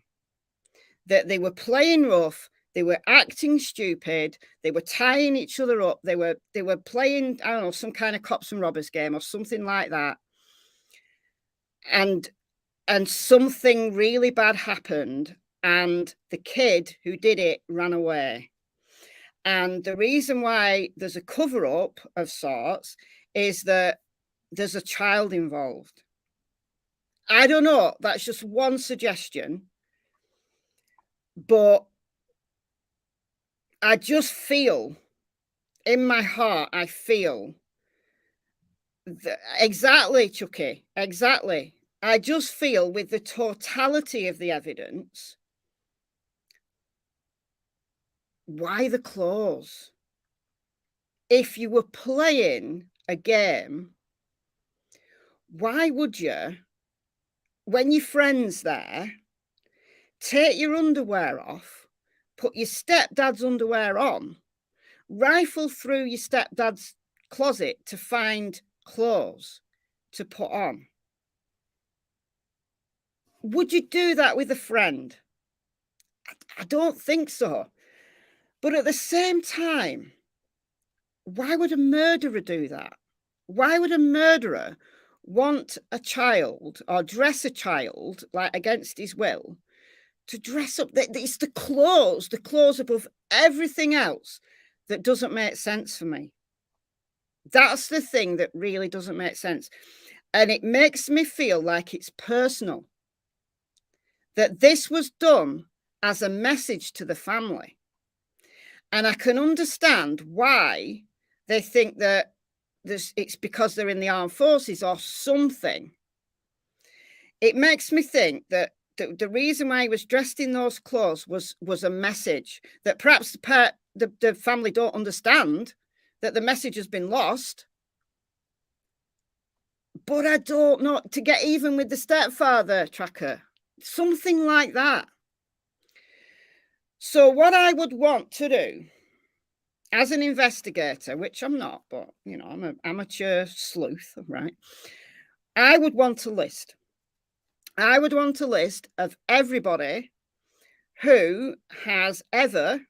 That they were playing rough, they were acting stupid, they were tying each other up, they were playing, I don't know, some kind of cops and robbers game or something like that. And something really bad happened, and the kid who did it ran away. And the reason why there's a cover-up of sorts is that there's a child involved. I don't know. That's just one suggestion. But I just feel, in my heart, I feel that, exactly, Chucky, exactly. I just feel with the totality of the evidence, why the claws? If you were playing a game, why would you, when your friend's there, take your underwear off, put your stepdad's underwear on, rifle through your stepdad's closet to find clothes to put on? Would you do that with a friend? I don't think so. But at the same time, why would a murderer do that? Why would a murderer want a child or dress a child like against his will to dress up? It's the clothes above everything else that doesn't make sense for me. That's the thing that really doesn't make sense. And it makes me feel like it's personal. That this was done as a message to the family. And I can understand why they think that it's because they're in the armed forces or something. It makes me think that the reason why he was dressed in those clothes was a message that perhaps the family don't understand, that the message has been lost. but I don't know, to get even with the stepfather tracker, something like that. So what I would want to do as an investigator, which I'm not, but, you know, I'm an amateur sleuth, right? I would want a list. I would want a list of everybody who has ever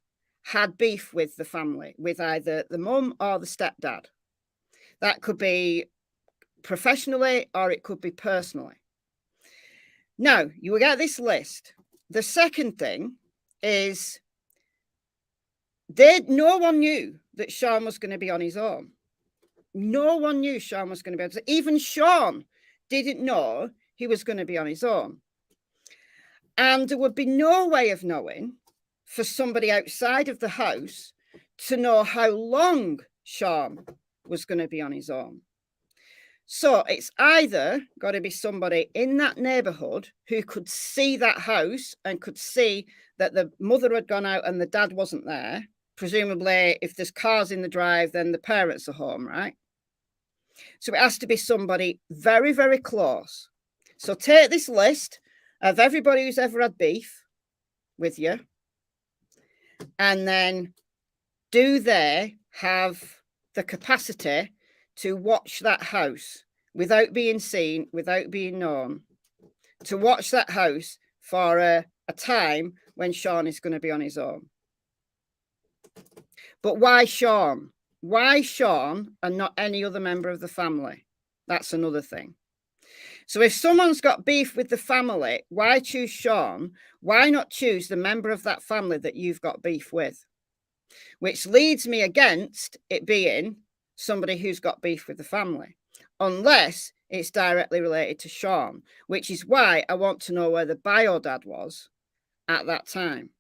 had beef with the family, with either the mum or the stepdad. That could be professionally or it could be personally. Now, you will get this list. The second thing is no one knew that Sean was going to be on his own. No one knew Sean was going to be on his own. Even Sean didn't know he was going to be on his own. And there would be no way of knowing for somebody outside of the house to know how long Sean was going to be on his own. So it's either got to be somebody in that neighborhood who could see that house and could see that the mother had gone out and the dad wasn't there. Presumably, if there's cars in the drive, then the parents are home, right? So it has to be somebody very, very close. So take this list of everybody who's ever had beef with you, and then do they have the capacity to watch that house without being seen, without being known, to watch that house for a time when Sean is going to be on his own. But why Sean? Why Sean and not any other member of the family? That's another thing. So if someone's got beef with the family, why choose Sean? Why not choose the member of that family that you've got beef with? Which leads me against it being somebody who's got beef with the family, unless it's directly related to Sean, which is why I want to know where the bio dad was at that time.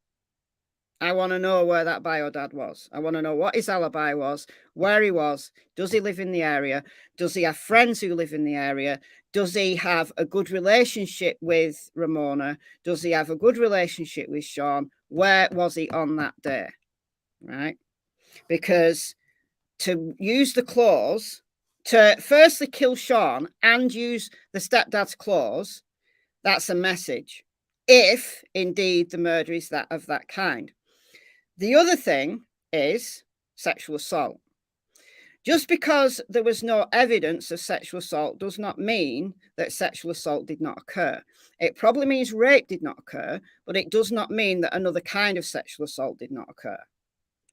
I want to know where that bio dad was. I want to know what his alibi was, where he was. Does he live in the area? Does he have friends who live in the area? Does he have a good relationship with Ramona? Does he have a good relationship with Sean? Where was he on that day? Right? Because to use the clause, to firstly kill Sean and use the stepdad's clause, that's a message, if indeed the murder is that of that kind. The other thing is sexual assault. Just because there was no evidence of sexual assault does not mean that sexual assault did not occur. It probably means rape did not occur, but it does not mean that another kind of sexual assault did not occur.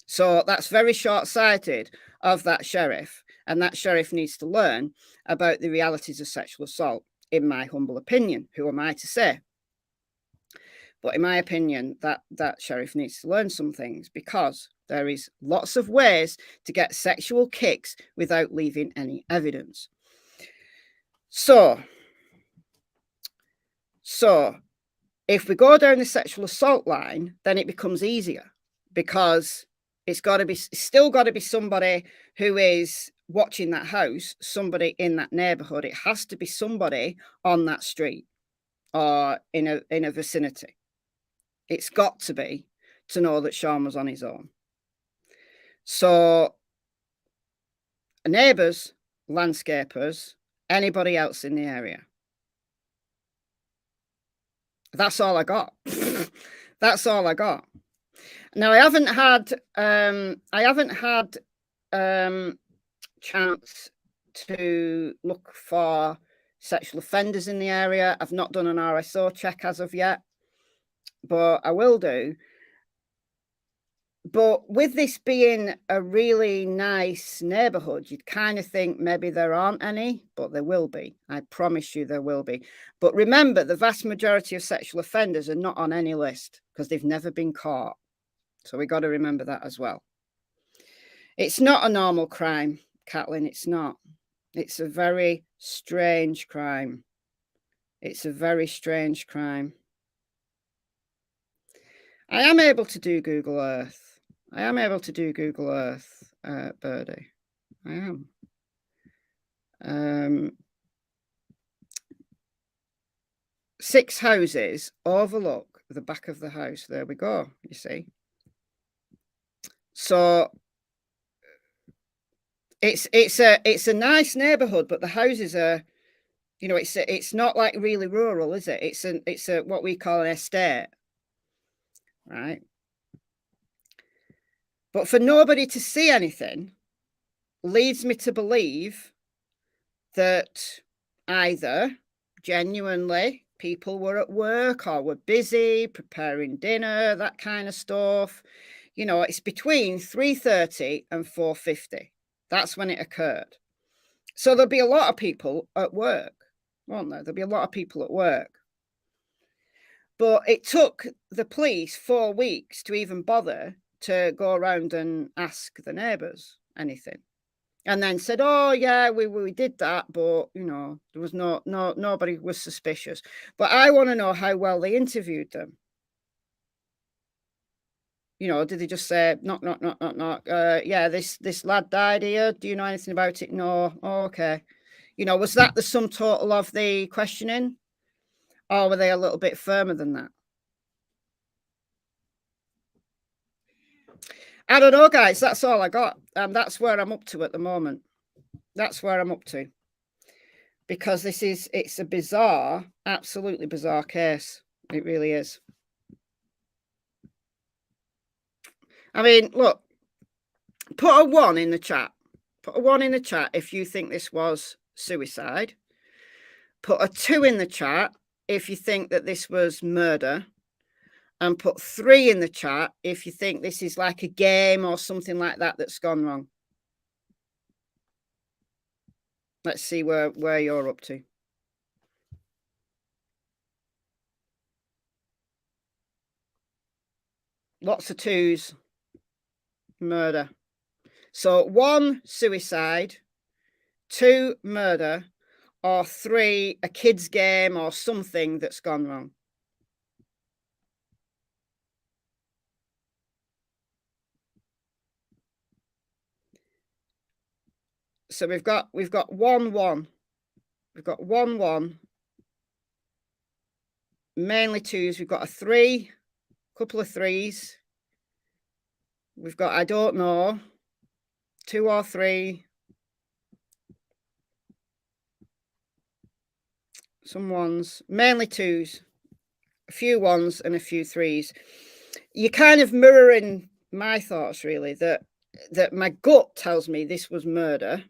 So that's very short-sighted of that sheriff, and that sheriff needs to learn about the realities of sexual assault, in my humble opinion. Who am I to say? But in my opinion, that sheriff needs to learn some things, because there is lots of ways to get sexual kicks without leaving any evidence. So if we go down the sexual assault line, then it becomes easier, because it's still got to be somebody who is watching that house, somebody in that neighborhood. It has to be somebody on that street or in a vicinity. It's got to be, to know that Sean was on his own. So neighbours, landscapers, anybody else in the area. That's all I got. That's all I got. Now, I haven't had chance to look for sexual offenders in the area. I've not done an RSO check as of yet, but I will do. But with this being a really nice neighborhood, you'd kind of think maybe there aren't any, but there will be. I promise you there will be. But remember, the vast majority of sexual offenders are not on any list because they've never been caught. So we got to remember that as well. It's not a normal crime, Caitlin. It's not. It's a very strange crime. It's a very strange crime. I am able to do Google Earth. I am able to do Google Earth, Birdie. I am. 6 houses overlook the back of the house. There we go, you see. So it's a nice neighborhood, but the houses are You know, it's not like really rural, is it? It's a what we call an estate, right? But for nobody to see anything leads me to believe that either genuinely people were at work or were busy preparing dinner, that kind of stuff. You know, it's between 3:30 and 4:50. That's when it occurred. So there'll be a lot of people at work, won't there? There'll be a lot of people at work. But it took the police 4 weeks to even bother to go around and ask the neighbours anything. And then said, oh, yeah, we did that, but, you know, there was nobody was suspicious. But I want to know how well they interviewed them. You know, did they just say, knock, knock, knock, knock, knock? Yeah, this lad died here. Do you know anything about it? No. Oh, okay. You know, was that the sum total of the questioning? Or were they a little bit firmer than that? I don't know, guys. That's all I got. That's where I'm up to at the moment. That's where I'm up to. Because it's a bizarre, absolutely bizarre case. It really is. I mean, look, put a 1 in the chat. Put a 1 in the chat if you think this was suicide. Put a 2 in the chat if you think that this was murder. And put 3 in the chat if you think this is like a game or something like that that's gone wrong. Let's see where you're up to. Lots of 2s. Murder. So 1, suicide. 2, murder. Or 3, a kid's game or something that's gone wrong. So we've got 1 1. We've got 1 1. Mainly 2s. We've got a 3, couple of 3s. We've got I don't know, 2 or 3. Some 1s, mainly 2s, a few 1s and a few 3s. You're kind of mirroring my thoughts, really, that my gut tells me this was murder.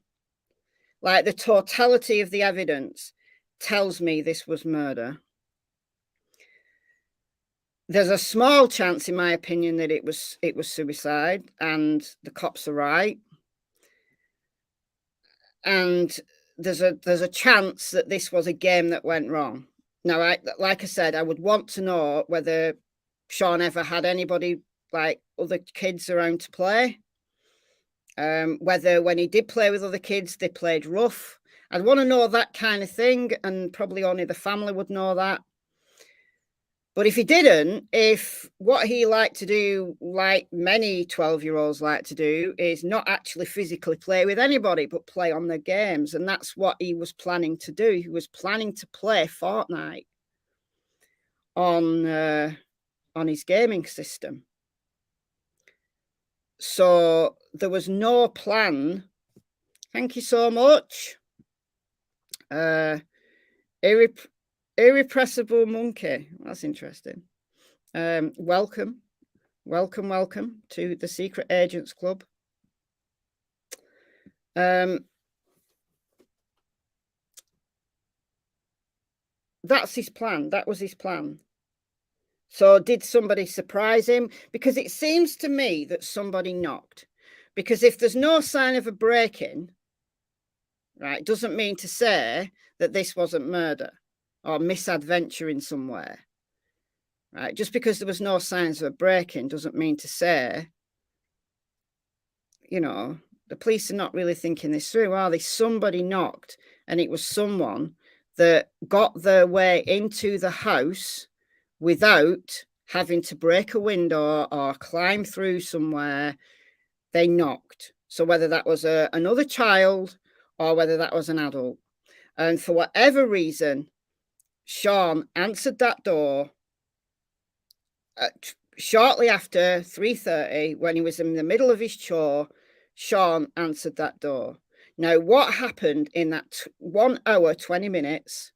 Like the totality of the evidence tells me this was murder. There's a small chance, in my opinion, that it was suicide, and the cops are right. And there's a chance that this was a game that went wrong. Now, like I said, I would want to know whether Sean ever had anybody, like other kids around to play. Whether when he did play with other kids, they played rough. I'd want to know that kind of thing, and probably only the family would know that. But if he didn't, if what he liked to do, like many 12-year-olds like to do, is not actually physically play with anybody, but play on their games. And that's what he was planning to do. He was planning to play Fortnite on his gaming system. So there was no plan. Thank you so much. Irrepressible monkey. That's interesting. Welcome to the Secret Agents Club. That's his plan. That was his plan. So did somebody surprise him? Because it seems to me that somebody knocked. Because if there's no sign of a break-in, right, doesn't mean to say that this wasn't murder or misadventure in somewhere. Right? Just because there was no signs of a break-in doesn't mean to say, you know, the police are not really thinking this through, are they? Somebody knocked, and it was someone that got their way into the house without having to break a window or climb through somewhere. They knocked. So whether that was another child or whether that was an adult. And for whatever reason, Sean answered that door shortly after 3:30, when he was in the middle of his chore. Sean answered that door. Now, what happened in that 1 hour, 20 minutes,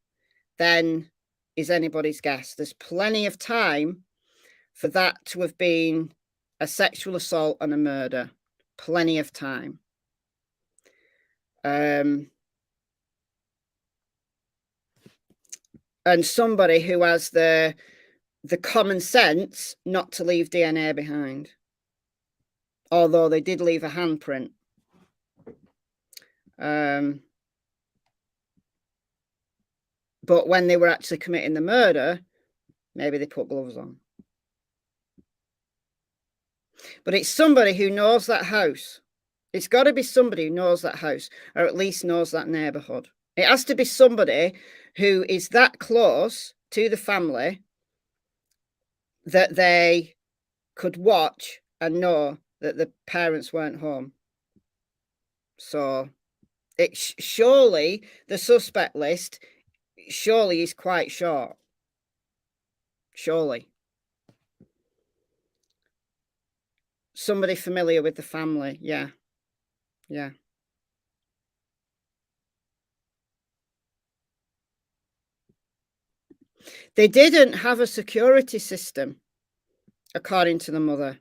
then is anybody's guess. There's plenty of time for that to have been a sexual assault and a murder. Plenty of time. And somebody who has the common sense not to leave DNA behind. Although they did leave a handprint. But when they were actually committing the murder, maybe they put gloves on. But it's somebody who knows that house. It's got to be somebody who knows that house, or at least knows that neighborhood. It has to be somebody who is that close to the family that they could watch and know that the parents weren't home. So it's surely the suspect list surely is quite short. Surely. Somebody familiar with the family. Yeah. Yeah. They didn't have a security system, according to the mother.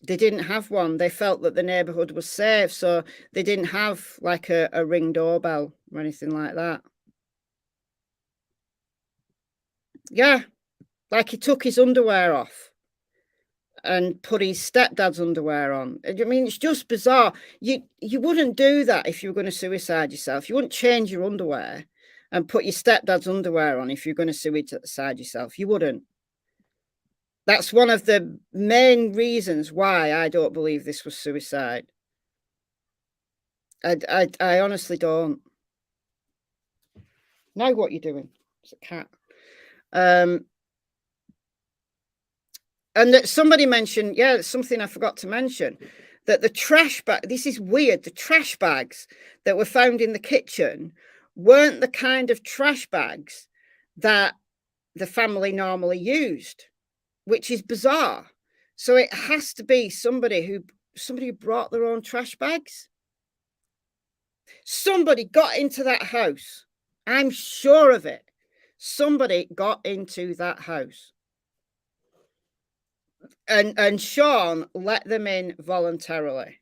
They didn't have one. They felt that the neighborhood was safe, so they didn't have like a ring doorbell or anything like that. Yeah, like he took his underwear off and put his stepdad's underwear on. I mean, it's just bizarre. You wouldn't do that if you were going to suicide yourself. You wouldn't change your underwear and put your stepdad's underwear on if you're going to suicide yourself. You wouldn't. That's one of the main reasons why I don't believe this was suicide. I honestly don't. Now what you're doing? It's a cat. And that somebody mentioned, yeah, something I forgot to mention, that the trash bag, this is weird, the trash bags that were found in the kitchen weren't the kind of trash bags that the family normally used, which is bizarre. So it has to be somebody who brought their own trash bags. Somebody got into that house. I'm sure of it. Somebody got into that house. And Sean let them in voluntarily.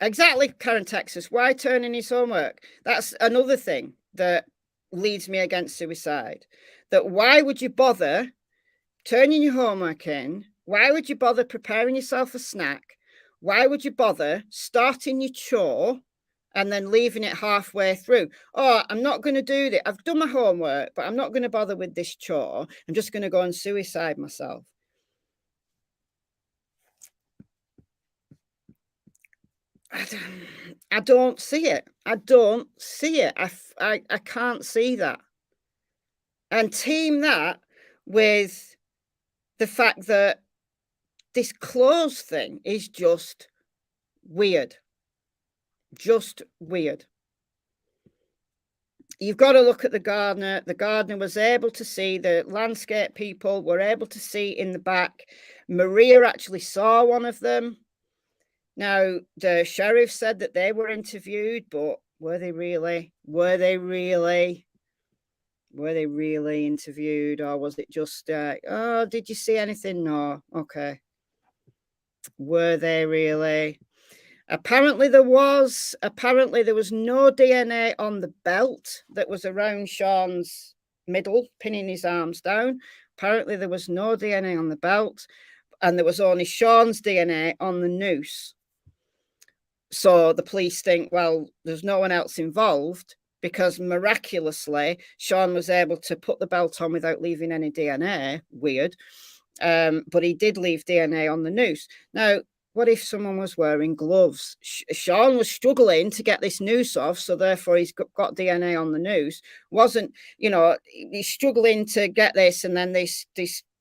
Exactly, Karen, Texas. Why turn in his homework? That's another thing that leads me against suicide. That why would you bother turning your homework in? Why would you bother preparing yourself a snack? Why would you bother starting your chore and then leaving it halfway through? Oh, I'm not going to do that. I've done my homework, but I'm not going to bother with this chore. I'm just going to go and suicide myself. I don't see it. I don't see it. I can't see that. And team that with the fact that this clothes thing is just weird. Just weird. You've got to look at the gardener. The gardener was able to see, the landscape people were able to see in the back. Maria actually saw one of them. Now, the sheriff said that they were interviewed, but were they really? Were they really interviewed? Or was it just, oh, did you see anything? No. Okay. Were they really? Apparently there was no DNA on the belt that was around Sean's middle, pinning his arms down. Apparently there was no DNA on the belt, and there was only Sean's DNA on the noose. So the police think, well, there's no one else involved, because miraculously Sean was able to put the belt on without leaving any DNA. Weird. But he did leave DNA on the noose. Now, what if someone was wearing gloves? Sean was struggling to get this noose off, so therefore he's got DNA on the noose. Wasn't, he's struggling to get this, and then this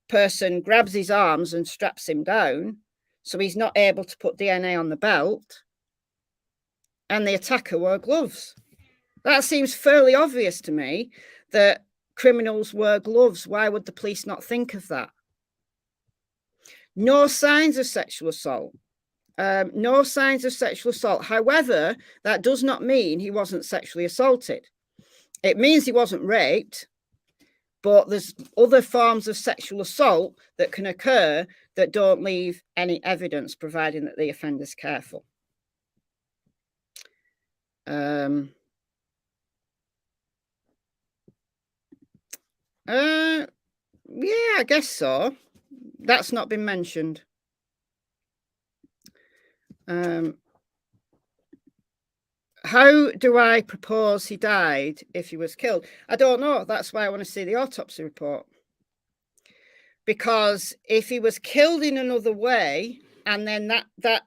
person grabs his arms and straps him down, so he's not able to put DNA on the belt. And the attacker wore gloves. That seems fairly obvious to me, that criminals wear gloves. Why would the police not think of that? No signs of sexual assault. No signs of sexual assault. However, that does not mean he wasn't sexually assaulted. It means he wasn't raped, but there's other forms of sexual assault that can occur that don't leave any evidence, providing that the offender's careful. Yeah, I guess so. That's not been mentioned. How do I propose he died if he was killed? I don't know. That's why I want to see the autopsy report. Because if he was killed in another way, and then that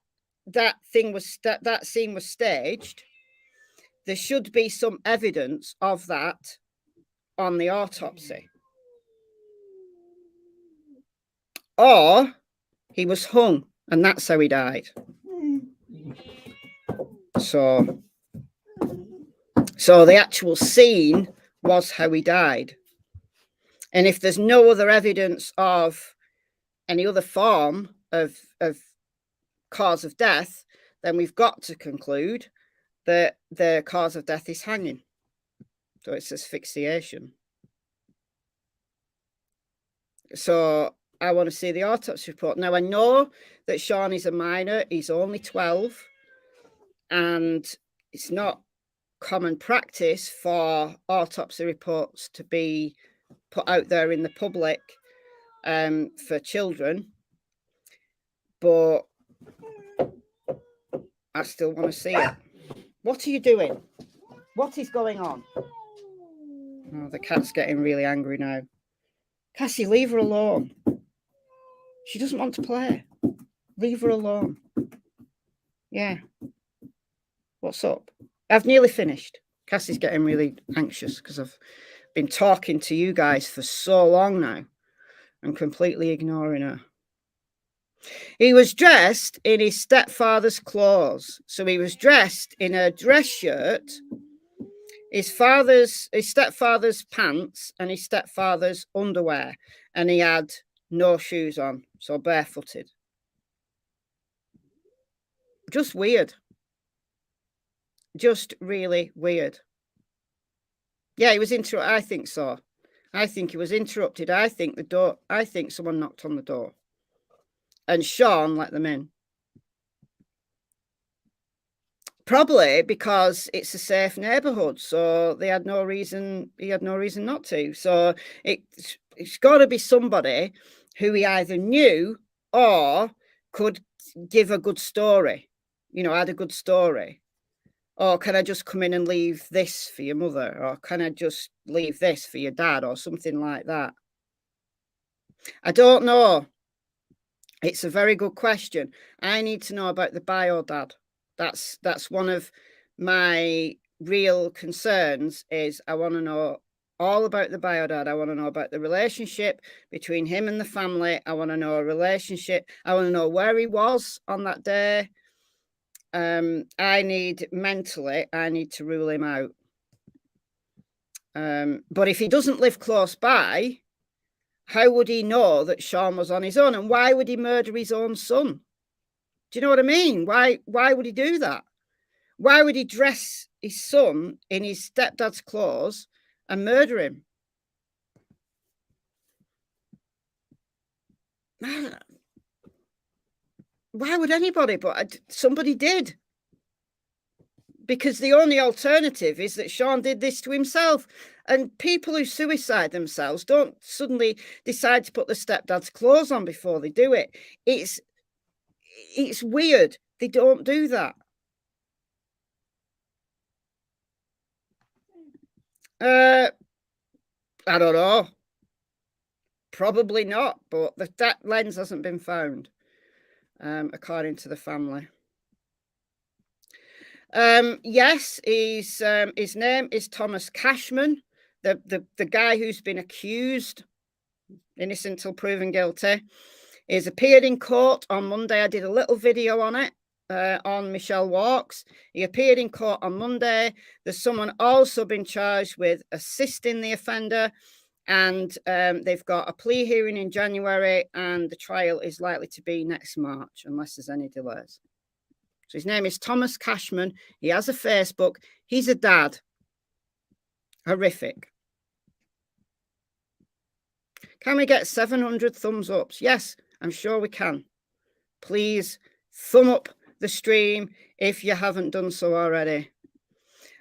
scene was staged, there should be some evidence of that on the autopsy. Or he was hung, and that's how he died. So the actual scene was how he died. And if there's no other evidence of any other form of cause of death, then we've got to conclude that the cause of death is hanging. So it's asphyxiation. So I want to see the autopsy report. Now, I know that Sean is a minor. He's only 12. And it's not common practice for autopsy reports to be put out there in the public for children. But I still want to see it. What are you doing? What is going on? Oh, the cat's getting really angry now. Cassie, leave her alone. She doesn't want to play. Leave her alone. Yeah. What's up? I've nearly finished. Cassie's getting really anxious because I've been talking to you guys for so long now and completely ignoring her. He was dressed in his stepfather's clothes. So he was dressed in a dress shirt, his stepfather's pants, and his stepfather's underwear. And he had no shoes on, so barefooted. Just weird. Just really weird. Yeah, he was interrupted. I think so. I think he was interrupted. I think someone knocked on the door. And Sean let them in. Probably because it's a safe neighborhood, so he had no reason not to. So it's got to be somebody who he either knew or could give a good story, had a good story. Or can I just come in and leave this for your mother? Or can I just leave this for your dad? Or something like that. I don't know. It's a very good question. I need to know about the bio dad. That's one of my real concerns is I want to know all about the bio dad. I want to know about the relationship between him and the family. I want to know a relationship. I want to know where he was on that day. I need to rule him out. But if he doesn't live close by, how would he know that Sean was on his own? And why would he murder his own son? Do you know what I mean? Why would he do that? Why would he dress his son in his stepdad's clothes and murder him? Why would anybody? But somebody did. Because the only alternative is that Sean did this to himself. And people who suicide themselves don't suddenly decide to put the stepdad's clothes on before they do it. It's weird. They don't do that. I don't know. Probably not, but that lens hasn't been found, according to the family. Yes, his name is Thomas Cashman, the guy who's been accused, innocent till proven guilty. He's appeared in court on Monday. I did a little video on it on Michelle Walks. He appeared in court on Monday. There's someone also been charged with assisting the offender And they've got a plea hearing in January, and the trial is likely to be next March, unless there's any delays. So his name is Thomas Cashman. He has a Facebook. He's a dad. Horrific. Can we get 700 thumbs ups? Yes, I'm sure we can. Please thumb up the stream if you haven't done so already.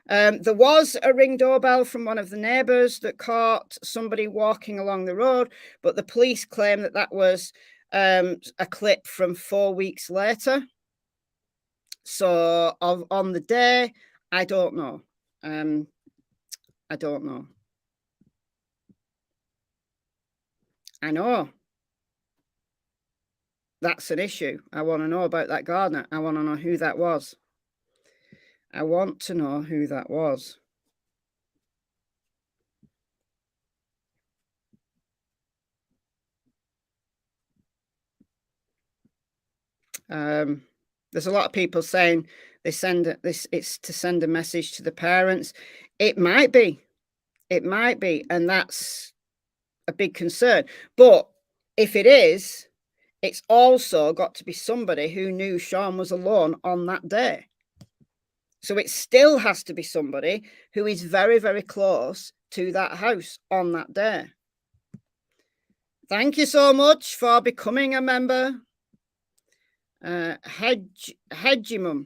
There was a ring doorbell from one of the neighbours that caught somebody walking along the road, but the police claim that that was a clip from 4 weeks later. So on the day, I don't know. I don't know. I know. That's an issue. I want to know about that gardener. I want to know who that was. I want to know who that was. There's a lot of people saying it's to send a message to the parents. It might be, and that's a big concern. But if it is, it's also got to be somebody who knew Sean was alone on that day. So it still has to be somebody who is very, very close to that house on that day. Thank you so much for becoming a member. Hedgimum,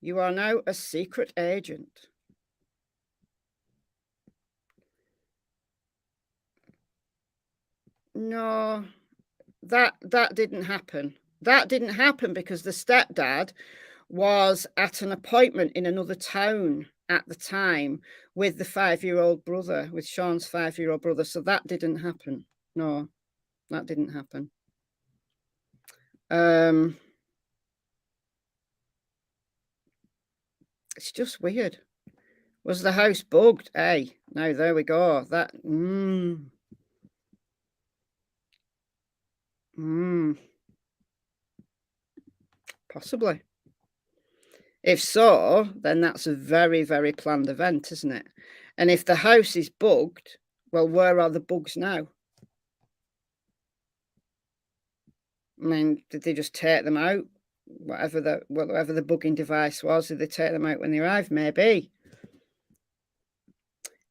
you are now a secret agent. No, that didn't happen. That didn't happen because the stepdad was at an appointment in another town at the time with the 5-year-old brother, with Sean's 5-year-old brother. So that didn't happen. No, that didn't happen. It's just weird. Was the house bugged? Hey, no, there we go. That possibly. If so, then that's a very, very planned event, isn't it? And if the house is bugged, well, where are the bugs now? I mean, did they just take them out? Whatever the bugging device was, did they take them out when they arrived? Maybe.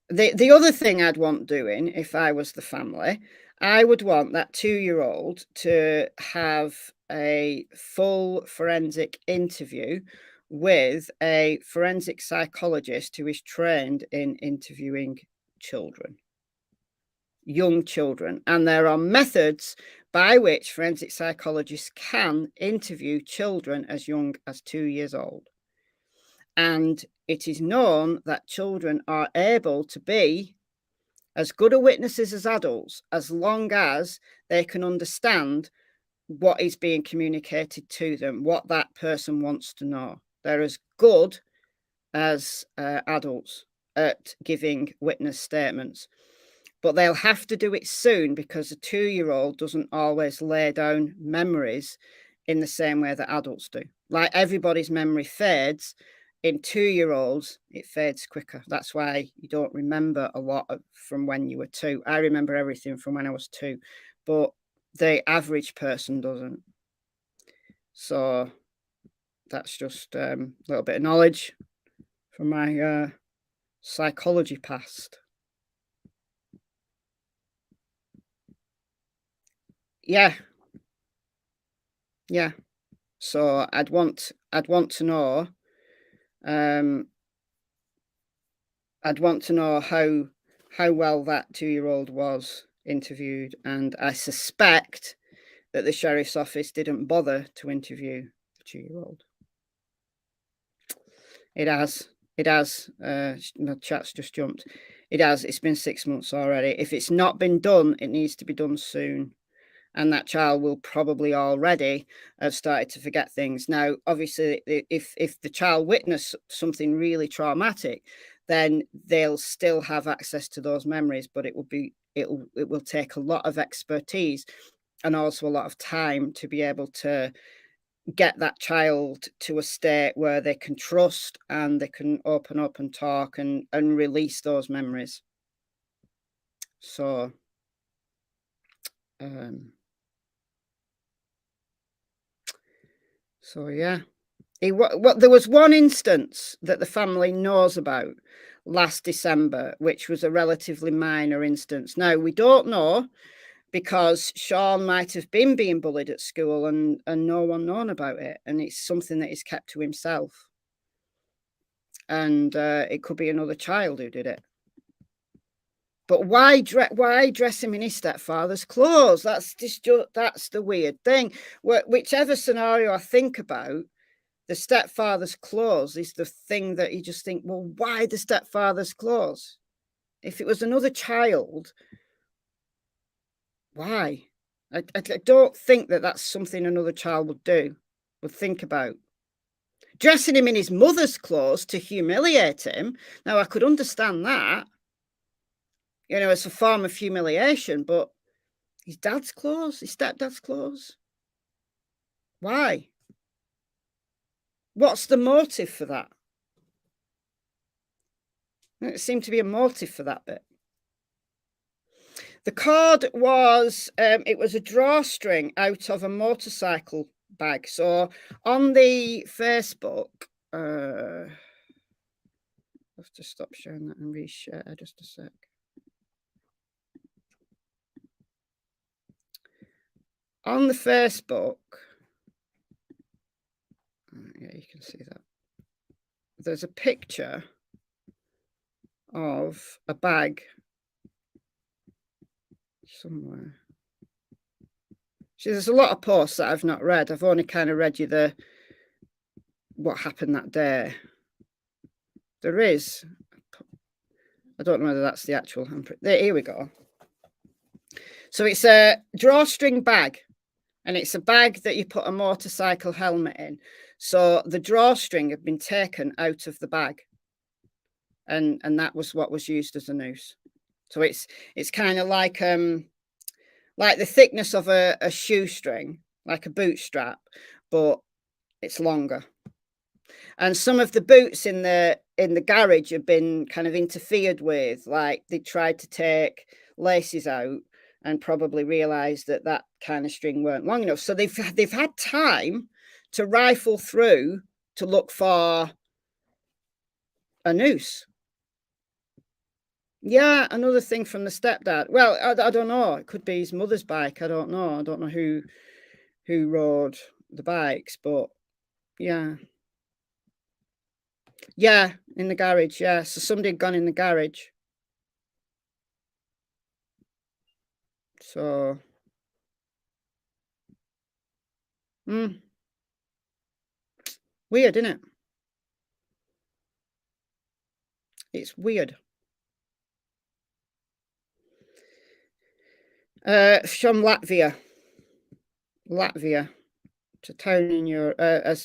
The other thing I'd want doing if I was the family, I would want that 2-year-old to have a full forensic interview with a forensic psychologist who is trained in interviewing children, young children. And there are methods by which forensic psychologists can interview children as young as 2 years old. And it is known that children are able to be as good a witnesses as adults, as long as they can understand what is being communicated to them, what that person wants to know. They're as good as adults at giving witness statements. But they'll have to do it soon because a 2-year-old doesn't always lay down memories in the same way that adults do. Like everybody's memory fades, in 2-year-olds, it fades quicker. That's why you don't remember a lot from when you were 2. I remember everything from when I was 2, but the average person doesn't. So that's just a little bit of knowledge from my psychology past. Yeah. So I'd want to know. I'd want to know how well that 2-year-old was interviewed, and I suspect that the sheriff's office didn't bother to interview the 2-year-old. It has. The chat's just jumped. It has. It's been 6 months already. If it's not been done, it needs to be done soon. And that child will probably already have started to forget things. Now, obviously, if the child witnessed something really traumatic, then they'll still have access to those memories, but it will take a lot of expertise and also a lot of time to be able to get that child to a state where they can trust and they can open up and talk and release those memories. So, yeah. There was one instance that the family knows about last December, which was a relatively minor instance. Now, we don't know, because Sean might have been being bullied at school and no one known about it. And it's something that he's kept to himself. And it could be another child who did it. But why dress him in his stepfather's clothes? That's the weird thing. Whichever scenario I think about, the stepfather's clothes is the thing that you just think, well, why the stepfather's clothes? If it was another child, why? I don't think that that's something another child would think about. Dressing him in his mother's clothes to humiliate him. Now, I could understand that, as a form of humiliation, but his dad's clothes, his stepdad's clothes. Why? What's the motive for that? There seemed to be a motive for that bit. The cord was, it was a drawstring out of a motorcycle bag. So on the Facebook, I have to stop sharing that and reshare just a sec. On the Facebook, yeah, you can see that. There's a picture of a bag somewhere. See, there's a lot of posts that I've not read. I've only kind of read you what happened that day. There is, I don't know whether that's the actual handprint. Here we go. So it's a drawstring bag, and it's a bag that you put a motorcycle helmet in. So the drawstring had been taken out of the bag, and that was what was used as a noose. So it's kind of like the thickness of a shoestring, like a boot strap, but it's longer. And some of the boots in the garage have been kind of interfered with, like they tried to take laces out and probably realized that kind of string weren't long enough. So they've had time to rifle through to look for a noose. Yeah, another thing from the stepdad. Well, I don't know. It could be his mother's bike. I don't know. I don't know who rode the bikes, but yeah. Yeah, in the garage, yeah. So somebody had gone in the garage. So, weird, isn't it? It's weird. From Latvia. It's a town in Europe, a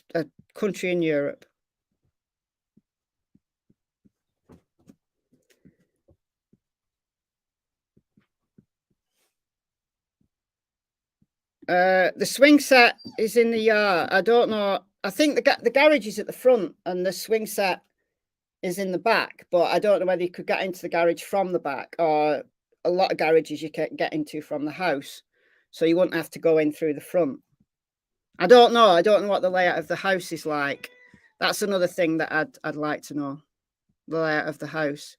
country in Europe. The swing set is in the yard. I don't know. I think the garage is at the front and the swing set is in the back, but I don't know whether you could get into the garage from the back, or a lot of garages you can get into from the house, so you wouldn't have to go in through the front. I don't know. I don't know what the layout of the house is like. That's another thing that I'd like to know, the layout of the house.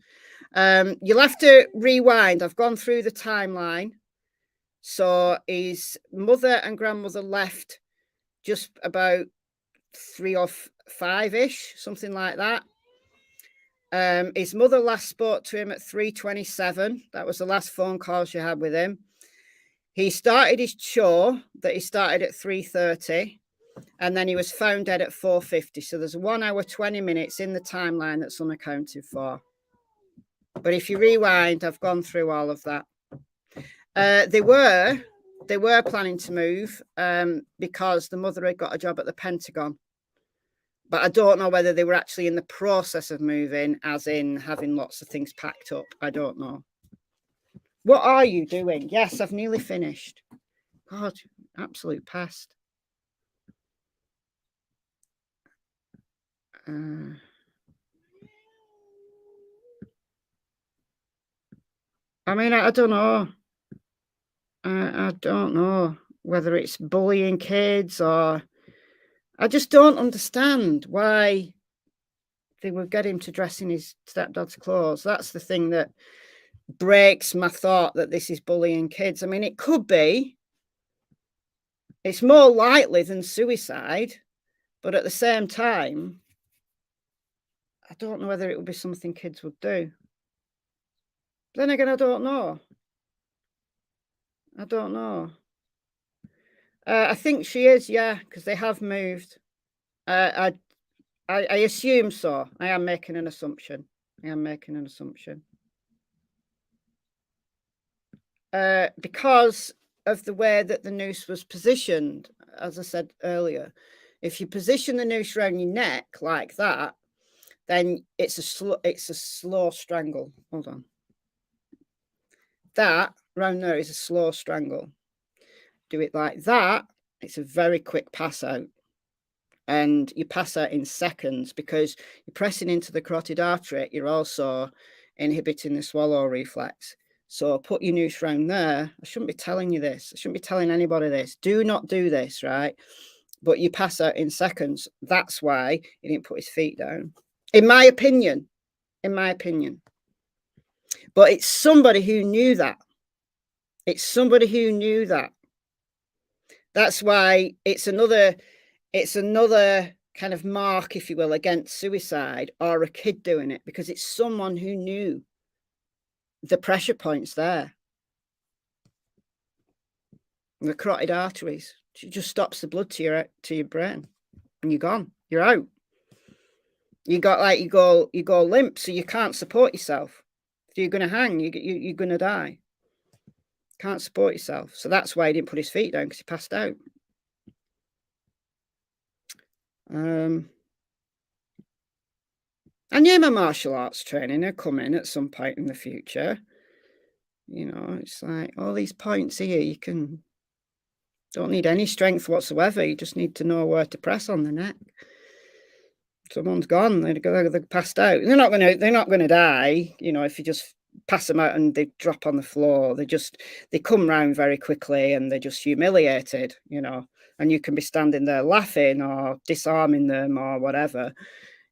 You'll have to rewind. I've gone through the timeline. So his mother and grandmother left just about 3 or 5-ish, something like that. His mother last spoke to him at 3:27. That was the last phone call she had with him. He started his chore that he started at 3:30, and then he was found dead at 4:50. So there's 1 hour, 20 minutes in the timeline that's unaccounted for. But if you rewind, I've gone through all of that. They were planning to move because the mother had got a job at the Pentagon. But I don't know whether they were actually in the process of moving, as in having lots of things packed up. I don't know. What are you doing? Yes, I've nearly finished. God, absolute pest. I mean, I don't know. I don't know whether it's bullying kids or... I just don't understand why they would get him to dress in his stepdad's clothes. That's the thing that breaks my thought that this is bullying kids. I mean, it could be. It's more likely than suicide, but at the same time, I don't know whether it would be something kids would do. Then again, I don't know. I don't know. I think she is, yeah, because they have moved. I assume so. I am making an assumption. Because of the way that the noose was positioned, as I said earlier, if you position the noose around your neck like that, then it's a slow strangle. Hold on. That round there is a slow strangle. Do it like that, it's a very quick pass out. And you pass out in seconds because you're pressing into the carotid artery. You're also inhibiting the swallow reflex. So put your noose round there. I shouldn't be telling you this. I shouldn't be telling anybody this. Do not do this, right? But you pass out in seconds. That's why he didn't put his feet down. In my opinion. But it's somebody who knew that. That's why it's another kind of mark, if you will, against suicide or a kid doing it, because it's someone who knew the pressure points there. The carotid arteries. It just stops the blood to your brain, and you're gone. You're out. You go limp, so you can't support yourself. If you're going to hang, you're going to die. Can't support yourself. So that's why he didn't put his feet down, because he passed out. I knew my martial arts training would come in at some point in the future. You know, it's like all these points here, you don't need any strength whatsoever. You just need to know where to press on the neck. Someone's gone. They're passed out. They're not going to die. You know, if you just pass them out and they drop on the floor, they come round very quickly and they're just humiliated. You know, and you can be standing there laughing or disarming them or whatever.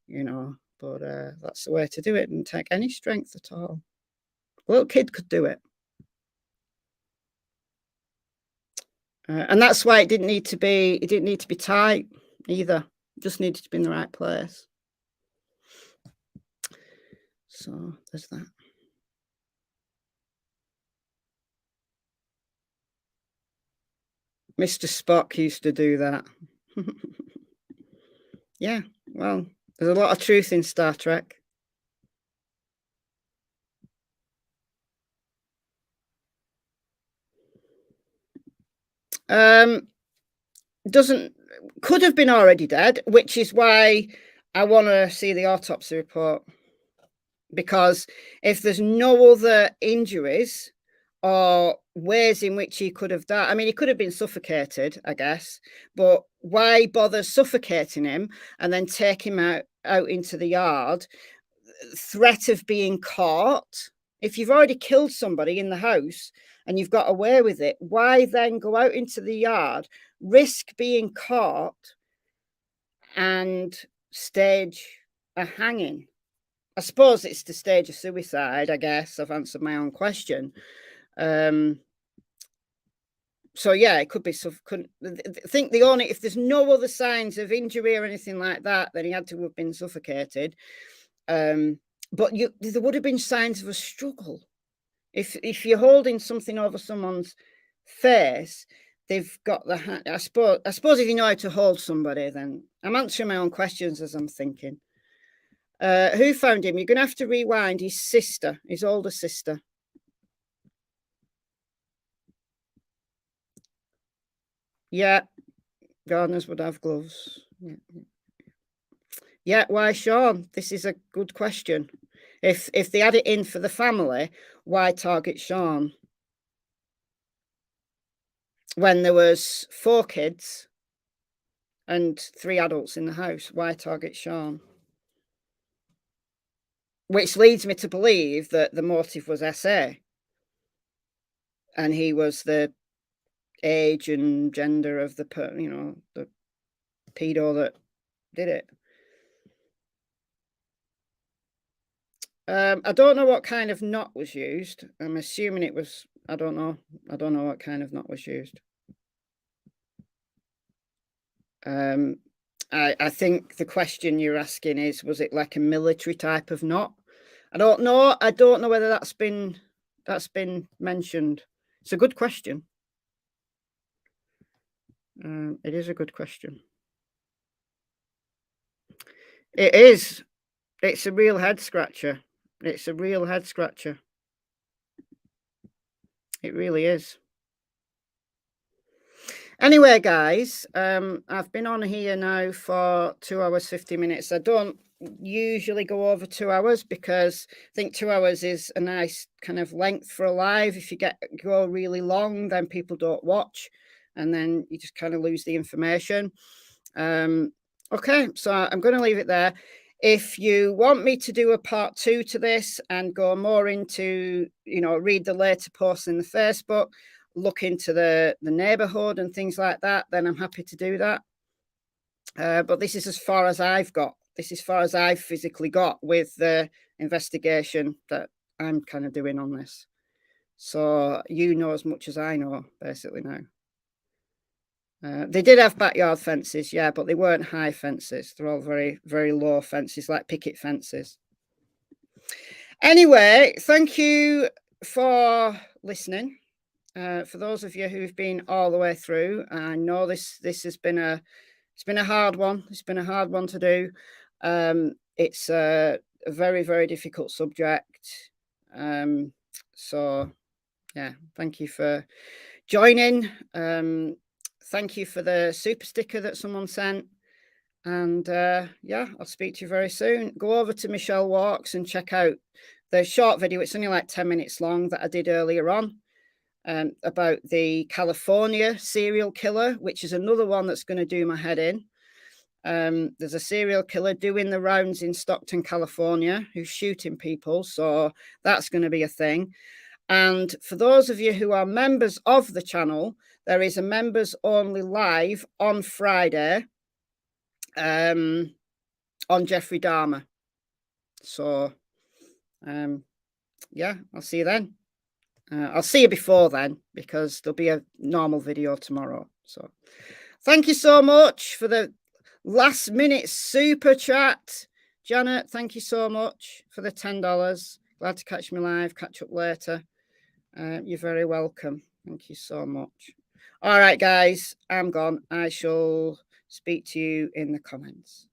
You know, but that's the way to do it. And take any strength at all. A little kid could do it. And that's why it didn't need to be tight either. It just needed to be in the right place. So there's that. Mr. Spock used to do that. Yeah, well, there's a lot of truth in Star Trek. Could have been already dead, which is why I want to see the autopsy report, because if there's no other injuries or ways in which he could have died, I mean, he could have been suffocated, I guess, but why bother suffocating him and then take him out into the yard? Threat of being caught. If you've already killed somebody in the house and you've got away with it, why then go out into the yard, risk being caught, and stage a hanging? I suppose it's to stage a suicide, I guess. I've answered my own question. So yeah, it could be. I think if there's no other signs of injury or anything like that, then he had to have been suffocated. But there would have been signs of a struggle. If you're holding something over someone's face, they've got the hand. I suppose if you know how to hold somebody, then I'm answering my own questions as I'm thinking. Who found him? You're going to have to rewind. His older sister. Yeah, gardeners would have gloves. Yeah, why Sean? This is a good question. If they had it in for the family, why target Sean? When there was 4 kids and 3 adults in the house, why target Sean? Which leads me to believe that the motive was SA. and he was the age and gender of the the pedo that did it. I don't know what kind of knot was used. I'm assuming it was, I don't know what kind of knot was used. I think the question you're asking is, was it like a military type of knot? I don't know. I don't know whether that's been mentioned. It's a good question. It is a good question. It is. It's a real head scratcher. It's a real head scratcher. It really is. Anyway, guys, I've been on here now for 2 hours, 50 minutes. I don't usually go over 2 hours because I think 2 hours is a nice kind of length for a live. If you go really long, then people don't watch, and then you just kind of lose the information. Okay, so I'm going to leave it there. If you want me to do a part 2 to this and go more into, read the later posts in the Facebook, look into the neighborhood and things like that, then I'm happy to do that. But this is as far as I've got. This is as far as I've physically got with the investigation that I'm kind of doing on this. So you know as much as I know, basically, now. They did have backyard fences, yeah, but they weren't high fences. They're all very, very low fences, like picket fences. Anyway, thank you for listening. For those of you who've been all the way through, I know this has been a hard one. It's been a hard one to do. It's a very, very difficult subject. So yeah, thank you for joining. Thank you for the super sticker that someone sent. And yeah, I'll speak to you very soon. Go over to Michelle Walks and check out the short video. It's only like 10 minutes long that I did earlier on. About the California serial killer, which is another one that's going to do my head in. There's a serial killer doing the rounds in Stockton, California, who's shooting people. So that's going to be a thing. And for those of you who are members of the channel, there is a members only live on Friday on Jeffrey Dahmer. So yeah, I'll see you then. I'll see you before then, because there'll be a normal video tomorrow. So thank you so much for the last minute super chat. Janet, thank you so much for the $10. Glad to catch me live, catch up later. You're very welcome. Thank you so much. All right, guys, I'm gone. I shall speak to you in the comments.